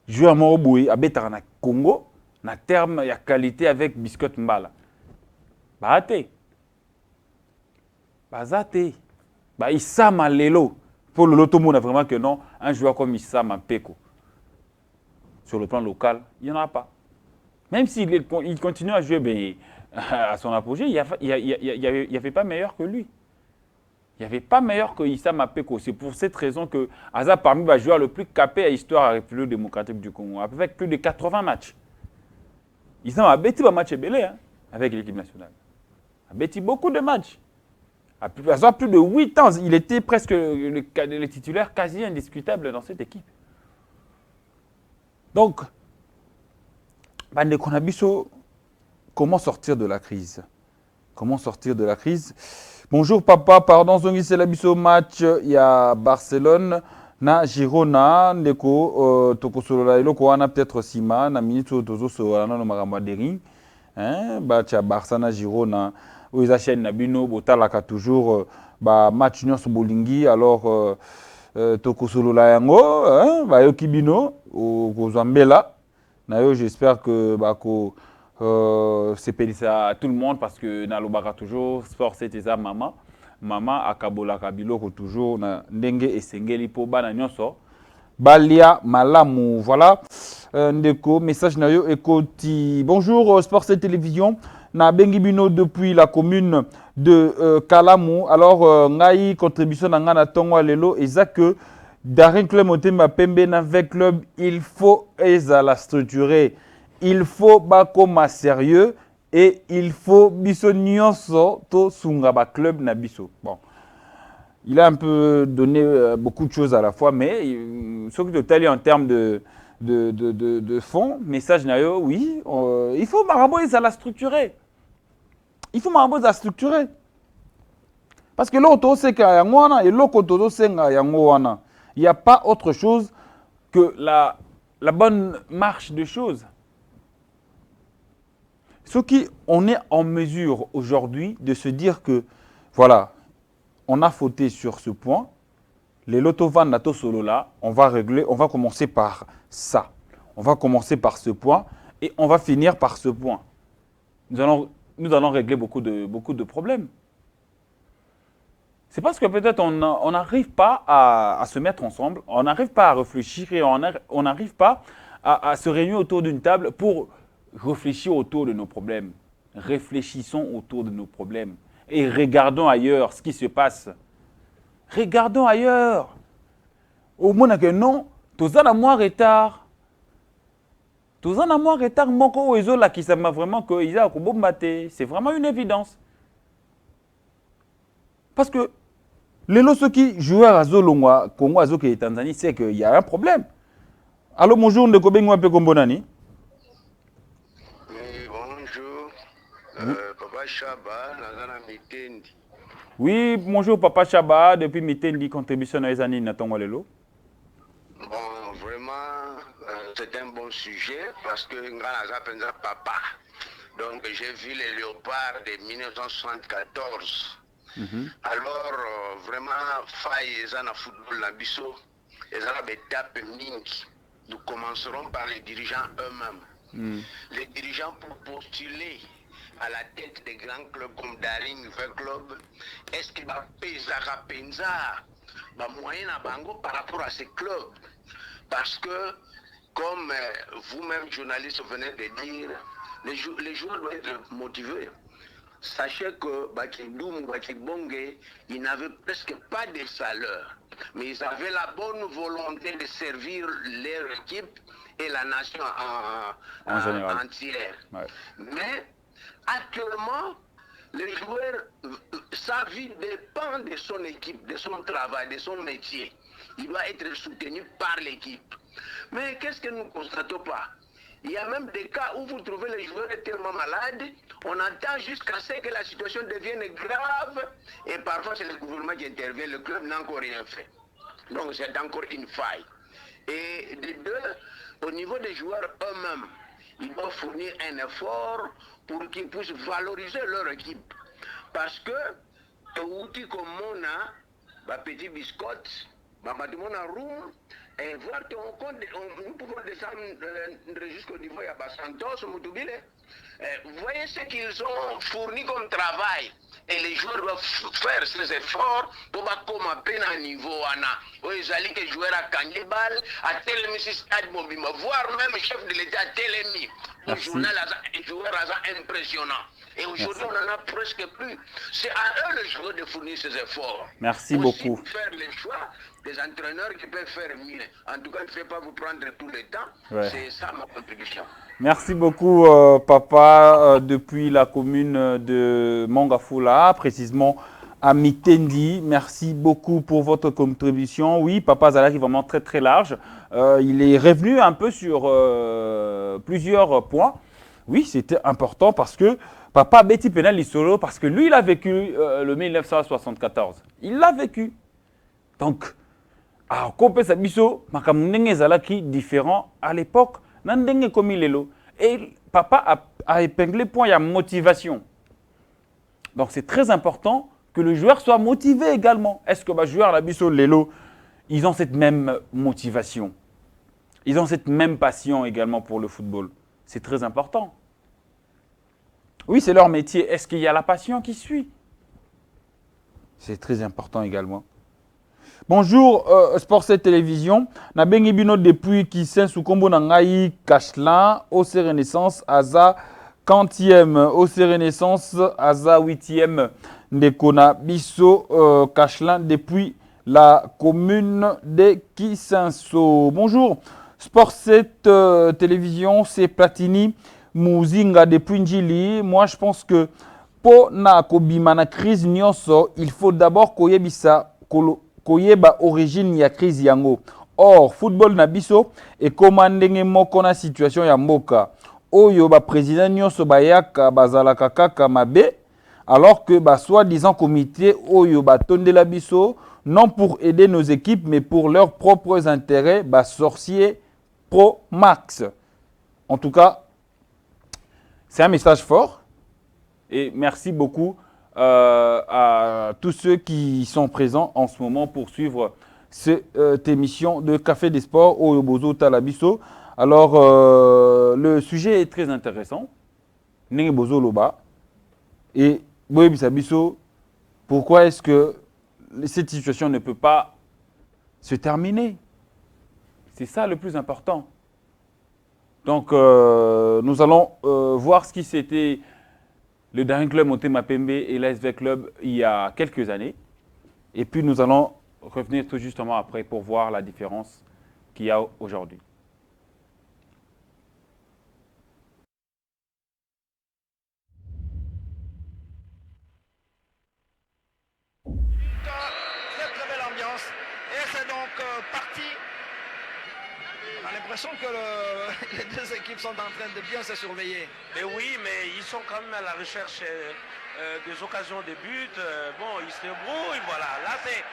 Joueur Moroboué, à Bétar, Congo, na terme, il y a qualité avec Biscuit Mbala. Bahate. Bazate. Bah, Issa Malelo. Pour le loto, on a vraiment que non. Un joueur comme Issa Mapeko. Sur le plan local, il n'y en a pas. Même s'il continue à jouer ben, à son apogée, il n'y avait pas meilleur que lui. Il n'y avait pas meilleur que Issa Mapeko. C'est pour cette raison que Aza parmi les joueurs le plus capé à l'histoire de la République démocratique du Congo, avec plus de 80 matchs. Issa a bêti un match belé hein, avec l'équipe nationale. Il a bêti beaucoup de matchs. À plus de 8 ans, il était presque le titulaire quasi indiscutable dans cette équipe. Donc, Bande Konabiso, comment sortir de la crise? Comment sortir de la crise? Bonjour papa, pardon, Zongi c'est l'abisso match, il y a Barcelone, na Girona, Ndeko, Tokosolola, Eloko, on a peut-être Sima, na Minito, Tozo, Soana, no Maramaderi, hein, Bacha, Barça, na Girona, où ils achètent Nabino, Botalaka toujours, match Nyon Bolingi, alors Tokosolola Yango, hein, Bayoki Bino, au Zambela. J'espère que c'est pédé à tout le monde parce que Nalobaka toujours, sport c'était ça, maman. Maman, Akabola Kabilo, toujours, Ndenge et Sengeli po Bana Nyonso. Balia Malamu, voilà. Ndeko, message Nayo Ekoti. Bonjour, Sport et Télévision. Na Bengibino depuis la commune de Kalamu. Alors, Ngai, contribution à Ngana Tongwa Lelo, et ça que. Darin Club Motema Pembe avec club, il faut la structurer. Il faut bakoma sérieux et il faut biso nyonso to sungaba club na biso. Bon. Il a un peu donné beaucoup de choses à la fois, mais ce que tu as en termes de fond, message nayo, oui, il faut maraboyer ça la structurer. Il faut maraboyer ça structurer. Parce que l'autre c'est qu'il y a un et l'autre c'est qu'il y a un. Il n'y a pas autre chose que la bonne marche des choses. Ce qui, on est en mesure aujourd'hui de se dire que, voilà, on a fauté sur ce point. Les lotovan nato solo là, on va régler, on va commencer par ça. On va commencer par ce point et on va finir par ce point. Nous allons régler beaucoup de problèmes. C'est parce que peut-être on n'arrive pas à se mettre ensemble, on n'arrive pas à réfléchir et on n'arrive pas à se réunir autour d'une table pour réfléchir autour de nos problèmes. Réfléchissons autour de nos problèmes et regardons ailleurs ce qui se passe. Regardons ailleurs. Au moins que non, tous en moins retard. Tous en moins retard, mon co là qui ça m'a vraiment que ils a c'est vraiment une évidence. Parce que les ceux qui jouent à Zolongwa, Congo, Azoke et Tanzanie, c'est qu'il y a un problème. Allô, bonjour, de Kobengo Pekombonani. Oui, bonjour. Papa Chaba, Nazana Mitendi. Oui, bonjour, Papa Chaba, depuis Mitendi, contribution à Ezani Natongolelo. Bon, vraiment, c'est un bon sujet parce que Ngana Penza Papa. Donc, j'ai vu les léopards de 1974. Alors, vraiment, faille dans le football, la biso, et dans la étape mingi. Nous commencerons par les dirigeants eux-mêmes. Les dirigeants pour postuler à la tête des grands clubs comme Daring, Club, est-ce qu'il va peser à penza moyen à Bango par rapport à ces clubs? Parce que, comme vous-même, journalistes, venez de dire, les joueurs doivent être motivés. Sachez que Bakidoum, Bakibongue, ils n'avaient presque pas de salaire, mais ils avaient la bonne volonté de servir leur équipe et la nation entière. Ouais. Mais actuellement, les joueurs, sa vie dépend de son équipe, de son travail, de son métier. Il doit être soutenu par l'équipe. Mais qu'est-ce que nous ne constatons pas? Il y a même des cas où vous trouvez les joueurs tellement malades, on attend jusqu'à ce que la situation devienne grave et parfois c'est le gouvernement qui intervient, le club n'a encore rien fait. Donc c'est encore une faille. Et de deux, au niveau des joueurs eux-mêmes, ils doivent fournir un effort pour qu'ils puissent valoriser leur équipe. Parce que, outil comme Mona, petit biscotte, Babadimona Room, et voir nous pouvons descendre jusqu'au niveau de Santos, Moutoubile. Vous voyez ce qu'ils ont fourni comme travail. Et les joueurs doivent faire ces efforts pour comme à peine à niveau. Ils allaient que jouer à Kangebal, à Télémi, Stade Mobile, voire même le chef de l'État à Télémi. Le journal a joueur impressionnant. Et aujourd'hui, on n'en a presque plus. C'est à eux les joueurs de fournir ces efforts. Merci beaucoup. Faire les choix des entraîneurs qui peuvent faire mieux. En tout cas, ne faites pas vous prendre tout le temps. Ouais. C'est ça ma contribution. Merci beaucoup, papa, depuis la commune de Mangafula, précisément à Mitendi. Merci beaucoup pour votre contribution. Oui, papa Zalaki, vraiment très très large. Il est revenu un peu sur plusieurs points. Oui, c'était important parce que papa Betty Penel Isolo, parce que lui, il a vécu le 1974. Il l'a vécu. Donc, à Kopé Sabiso, Makamundenge Zalaki, différent à l'époque. Nandenge comme il est là. Et papa a épinglé point, il y a motivation. Donc c'est très important que le joueur soit motivé également. Est-ce que le joueur, la biso, Lelo, ils ont cette même motivation? Ils ont cette même passion également pour le football. C'est très important. Oui, c'est leur métier. Est-ce qu'il y a la passion qui suit? C'est très important également. Bonjour, Sport 7 Télévision. Na bengi bino depuis qui s'en sous combo nangai Kashlan, OC Renaissance, Aza 40e, OC Renaissance, Aza 8e, Ndekona Bisso, Kashlan depuis la commune de Kisenso. Bonjour, Sport 7 Télévision, c'est Platini, Mouzinga depuis Njili. Moi, je pense que pour na kobima na crise nyonso, il faut d'abord koyebisa koyeba origine ya crise yango. Or, football na biso et komandenge moko na situation ya mboka. Oyo ba président nyonso bayaka bazalaka kaka mabe, alors que ba soi-disant comité oyo ba tondela biso non pour aider nos équipes mais pour leurs propres intérêts, ba sorcier pro max. En tout cas, c'est un message fort et merci beaucoup à tous ceux qui sont présents en ce moment pour suivre cette émission de Café des Sports au Bozo Talabiso. Alors, le sujet est très intéressant. Nenge Bozo Loba. Et Boye Bisabiso, pourquoi est-ce que cette situation ne peut pas se terminer? C'est ça le plus important. Donc, nous allons voir ce qui s'était le dernier club Motema Pembe et l'ASV Club il y a quelques années. Et puis nous allons revenir tout justement après pour voir la différence qu'il y a aujourd'hui. Très très belle ambiance. Et c'est donc parti. On a l'impression que les deux équipes sont en train de bien se surveiller. Mais oui, mais ils sont quand même à la recherche des occasions de but. Bon, ils se débrouillent, voilà. Là, c'est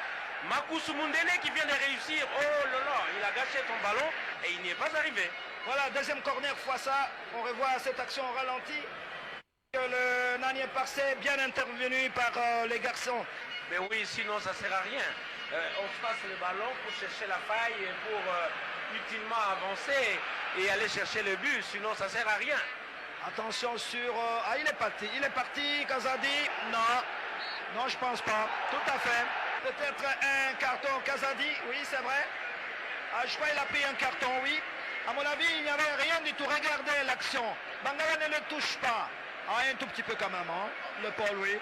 Makousou Mundele qui vient de réussir. Oh là là, il a gâché son ballon et il n'y est pas arrivé. Voilà, deuxième corner fois ça. On revoit cette action au ralenti. Le Nanier Parcé, bien intervenu par les garçons. Mais oui, sinon ça ne sert à rien. On se passe le ballon pour chercher la faille et pour utilement avancer et aller chercher le but, sinon ça ne sert à rien. Attention sur... il est parti, Kazadi. Non, non, je pense pas. Tout à fait. Peut-être un carton Kazadi, oui, c'est vrai. Je crois qu'il a pris un carton, oui. À mon avis, il n'y avait rien du tout. Regardez l'action. Bangala ne le touche pas. Un tout petit peu quand même, hein. Le Paul, oui.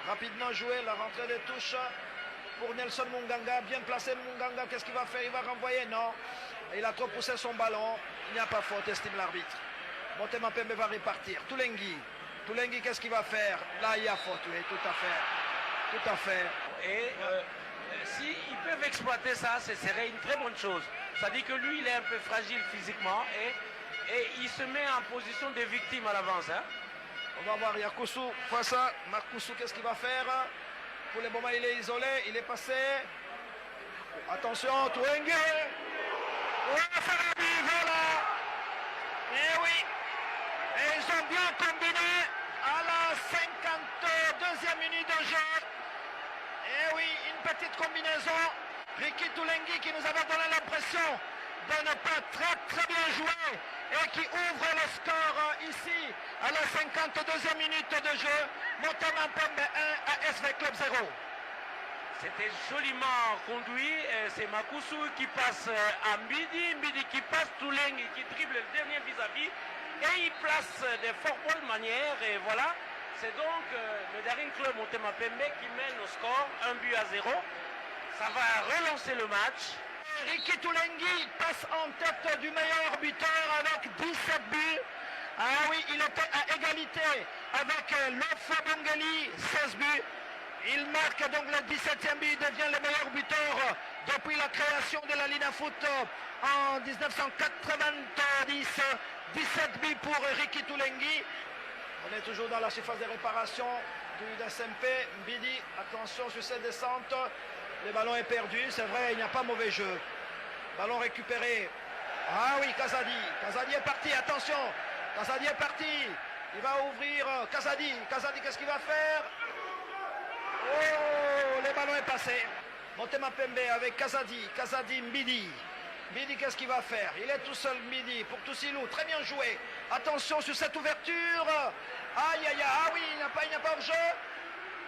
Rapidement joué, la rentrée des touches pour Nelson Munganga. Bien placé Munganga, qu'est-ce qu'il va faire? Il va renvoyer? Non. Il a trop poussé son ballon. Il n'y a pas faute, estime l'arbitre. Motema Pembe va repartir. Toulengi, qu'est-ce qu'il va faire? Là, il y a faute, oui, tout à fait. Tout à fait. Et s'ils peuvent exploiter ça, ce serait une très bonne chose. Ça dit que lui, il est un peu fragile physiquement et il se met en position de victime à l'avance. Hein? On va voir Yakoussou face à Marcoussou, qu'est-ce qu'il va faire? Pour le moment, il est isolé, il est passé. Attention, Touengue. Voilà. Et oui. Et ils ont bien combiné à la 52e minute de jeu. Et oui, une petite combinaison. Ricky Toulengi qui nous avait donné l'impression de ne pas très bien jouer et qui ouvre le score ici à la 52e minute de jeu. Motema Pembe 1 à SV Club 0. C'était joliment conduit. C'est Makusu qui passe à Mbidi. Mbidi qui passe Toulengi qui dribble le dernier vis-à-vis. Et il place de fort bonne manière. Et voilà, c'est donc le Daring Club Motema Pembe qui mène au score 1-0. Ça va relancer le match. Ricky Toulengi passe en tête du meilleur buteur avec 17 buts. Ah oui, il était à égalité avec Lofa Bongeli, 16 buts. Il marque donc le 17e but, il devient le meilleur buteur depuis la création de la Lina Foot en 1990. 17 buts pour Ricky Toulengi. On est toujours dans la surface de réparation du SMP. Mbidi, attention sur cette descente. Le ballon est perdu, c'est vrai, il n'y a pas mauvais jeu. Ballon récupéré. Ah oui, Kazadi. Kazadi est parti, attention. Kazadi est parti. Il va ouvrir Kazadi. Kazadi, qu'est-ce qu'il va faire? Oh, le ballon est passé. Motema Pembe avec Kazadi. Kazadi, Mbidi. Mbidi, qu'est-ce qu'il va faire? Il est tout seul, Mbidi, pour Toussilou. Très bien joué. Attention sur cette ouverture. Aïe, aïe, aïe. Ah oui, il n'y a pas hors jeu.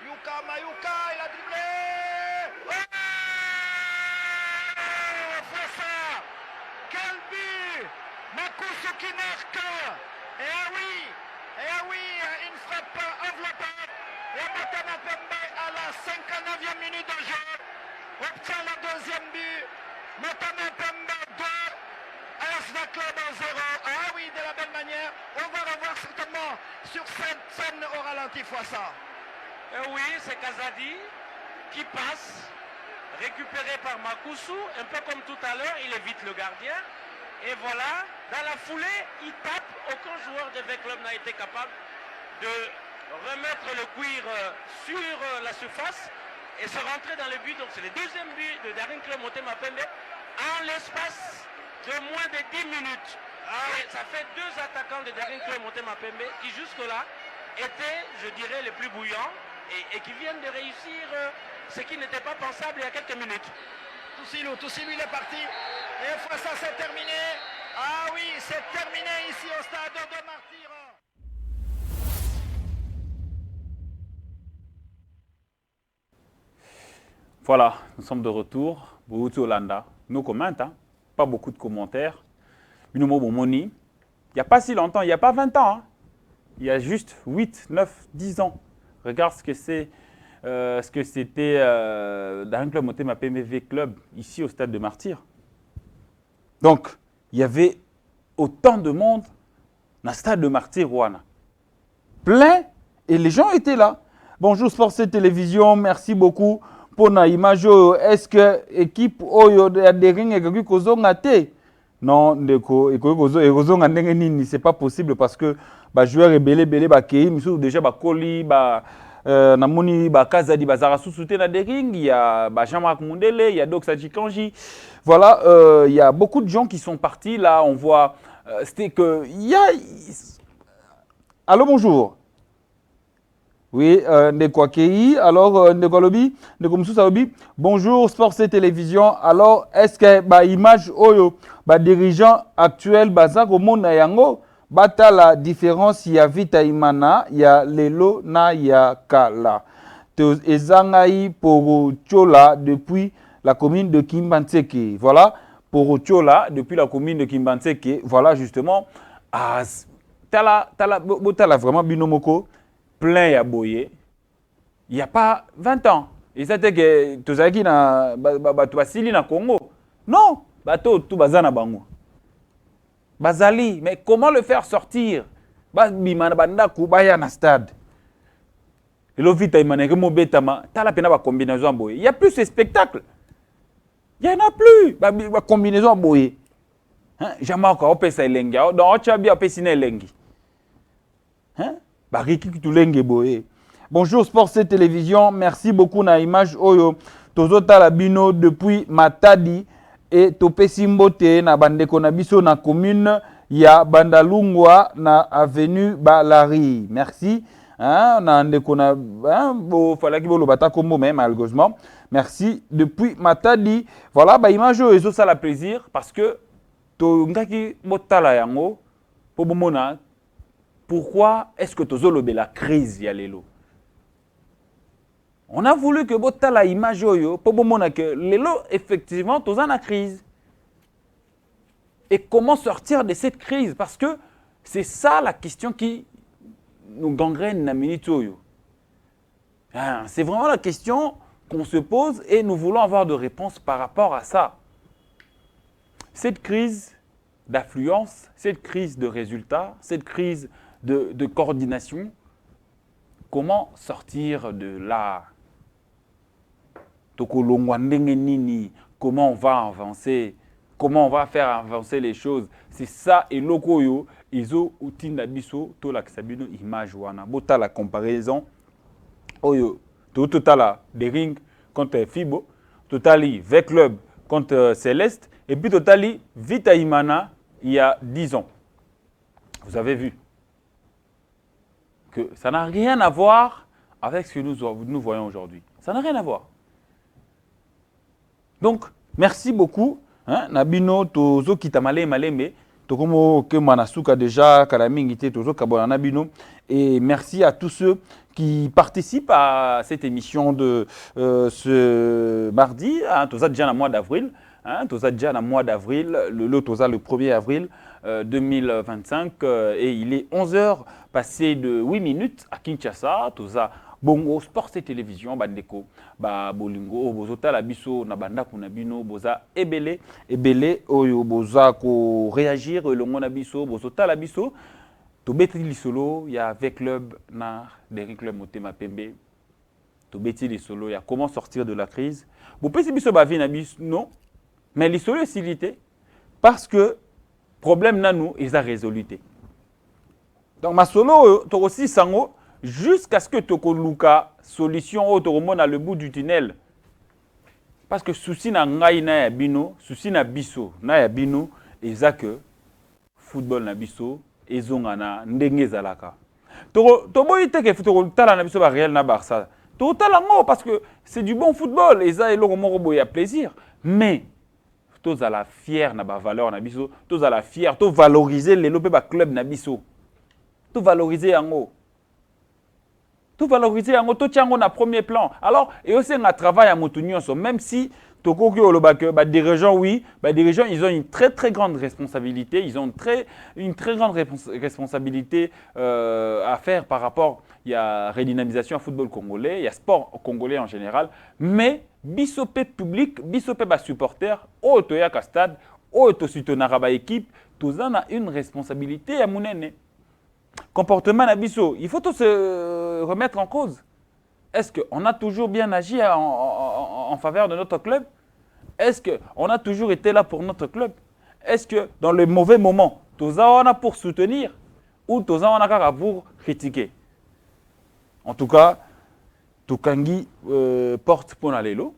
Yuka Mayuka, il a dribblé. Oh, Fossa. Quel but. Makusu qui marque. Et ah oui, une frappe enveloppante. Et Motema Pembe à la 59e minute de jeu obtient le deuxième but. Motema Pembe 2, SV Club 0. Ah oui, de la belle manière. On va revoir certainement sur cette scène au ralenti Fossa. Oui, c'est Kazadi qui passe, récupéré par Makusu, un peu comme tout à l'heure, il évite le gardien. Et voilà, dans la foulée, il tape. Aucun joueur de V-Club n'a été capable de remettre le cuir sur la surface et se rentrer dans le but. Donc c'est le deuxième but de Daring Club Motema Pembe en l'espace de moins de 10 minutes. Et ça fait deux attaquants de Daring Club Motema Pembe qui jusque-là étaient, je dirais, les plus bouillants et qui viennent de réussir ce qui n'était pas pensable il y a quelques minutes. Toussilou, il est parti. Et une fois ça, c'est terminé. Ah oui, c'est terminé ici au stade de Martyrs. Voilà, nous sommes de retour. Bouhouti Olanda, nous commente, hein? Pas beaucoup de commentaires. Binomo Bomoni, il n'y a pas si longtemps, il n'y a pas 20 ans. Hein? Il y a juste 8, 9, 10 ans. Regarde ce que c'est. Ce que c'était Daring Club Motema Pembe V-Club ici au stade de Martyrs. Donc, il y avait autant de monde dans le stade de Martyrs, Rwanda. Plein, et les gens étaient là. Bonjour Sport C Télévision, merci beaucoup pour la image. Est-ce que l'équipe a des rings et kozonga te? Non, c'est pas possible parce que les joueurs sont belé, déjà Koli, Namoni Kazadi Bazara Sousouté na des rings, il y a Jean-Marc Mundele, il y a Doxa Chikanji. Voilà, il y a beaucoup de gens qui sont partis. Là, on voit. C'était que. Allô, bonjour. Oui, Ndekwakei. Alors, Ndekolobi, Ndekomsousaobi. Bonjour, Sport C Télévision. Alors, est-ce que l'image Oyo, dirigeant actuel, Bazako Mona Yango, bata la différence, il y a Vita Imana, il y a Lelo, na il y a Kala. Ezangaï pour Tchola depuis la commune de Kimbanseke. Voilà, pour Tchola depuis la commune de Kimbanseke. Voilà, justement, Tala vraiment binomoko, plein ya boye. Il n'y a pas 20 ans. Et c'était que Tozaki na Basili na Congo. Non, bateau tout bazana bango. Bazali, mais comment le faire sortir? Bimana kubaya na stade. Et l'ovita imane remo betama, tala pena ba combinaison boye. Il y a plus ce spectacle. Il y en a plus. Ba combinaison boye. Hein, jamais encore opesa elengi. Dans Ochabi opesina elengi. Hein? Ba Ricky Toulengi boye. Bonjour Sport C Télévision, merci beaucoup na image oyo. Tozota la bino depuis Matadi. Et topesi mbote na bandeko na biso na commune ya Bandalungwa na avenue Balari. Merci. Hein, fallait que le bata comme même malheureusement. Merci. Depuis Matadi, voilà, bah image et ça la plaisir parce que to ngaki botala yango pour bomona. Pourquoi est-ce que tu as la crise yalelo? On a voulu que botala image yo pour bomona que lelo effectivement tu as la crise. Et comment sortir de cette crise? Parce que c'est ça la question qui nous gangrène na minitoyo. C'est vraiment la question qu'on se pose et nous voulons avoir de réponses par rapport à ça. Cette crise d'affluence, cette crise de résultats, cette crise de coordination, comment sortir de là? Comment on va avancer? Comment on va faire avancer les choses? C'est ça et lokoyo, iso utinda biso to la sabino image wana. Bota la comparaison. Oyo, totala des rings contre Fibo, totali V-Club contre Céleste, et puis totali Vita Imana il y a 10 ans. Vous avez vu que ça n'a rien à voir avec ce que nous voyons aujourd'hui. Ça n'a rien à voir. Donc, merci beaucoup. Nabino tozo kitamale malembe tokomo ke manasuka déjà kalamingité tozo kabona nabino et merci à tous ceux qui participent à cette émission de ce mardi. Toza déjà le mois d'avril. Toza déjà le mois d'avril. Le toza le 1er avril 2025 et il est 11h passé de 8 minutes à Kinshasa. Toza bongo sport et télévision bandeko ba bolingo bozota la biso na banda kuna bino boza ebele oyo boza ko réagir le ngona biso bozota la biso to beti lisolo ya avec club na Derrick Club Motema Pembe to beti lisolo ya comment sortir de la crise bo pesi biso ba vie na biso non mais lisolo silité parce que problème na nous ils a résoluté donc ma solo to aussi sango jusqu'à ce que tu luka solution au à le bout du tunnel. Parce que souci na ngai na ya bino, souci na biso na ya bino, eza que football na biso ezonga na ndenge zalaka. To boyi te ke to tala na biso ba Real na Barça. To tala ngo parce que c'est du bon football, eza eloko moko boya plaisir, mais to zala fier na ba valeur na biso, to zala fier, to valoriser les lope ba club na biso. To valoriser yango. Tout valoriser en auto tiango na premier plan. Alors, et aussi un travail à Moutunion, même si les dirigeants, oui, les dirigeants, ils ont une très très grande responsabilité. Ils ont une très grande responsabilité à faire par rapport il y a redynamisation au football congolais, il y a sport congolais en général. Mais bisopé public, bisopé bas supporter, au toyaka stade, au to soutenaraba équipe, tous en a une responsabilité à Mounene. Comportement nabiso, il faut tout se remettre en cause. Est-ce qu'on a toujours bien agi en faveur de notre club? Est-ce qu'on a toujours été là pour notre club? Est-ce que dans le mauvais moment, tous on a pour soutenir ou tous on a pour critiquer? En tout cas, Toukangi porte pour l'Alelo.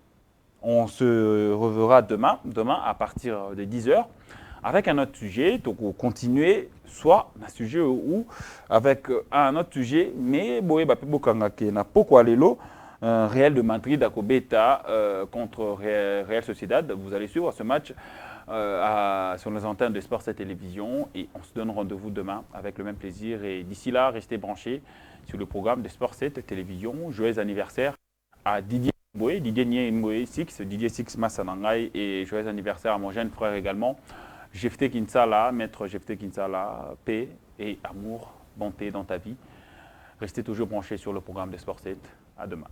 On se reverra demain à partir de 10h. Avec un autre sujet, donc continuer soit un sujet ou avec un autre sujet, mais boye bapebokanga ke na poko alelo Real de Madrid à Beta contre Real Sociedad. Vous allez suivre ce match sur les antennes de Sport 7 Télévision et on se donne rendez-vous demain avec le même plaisir et d'ici là, restez branchés sur le programme de Sport 7 Télévision. Joyeux anniversaire à Didier Mboé, Didier Six Massanangai et joyeux anniversaire à mon jeune frère également. Jefté Kinsala, maître Jefté Kinsala, paix et amour, bonté dans ta vie. Restez toujours branchés sur le programme de Sport 7. À demain.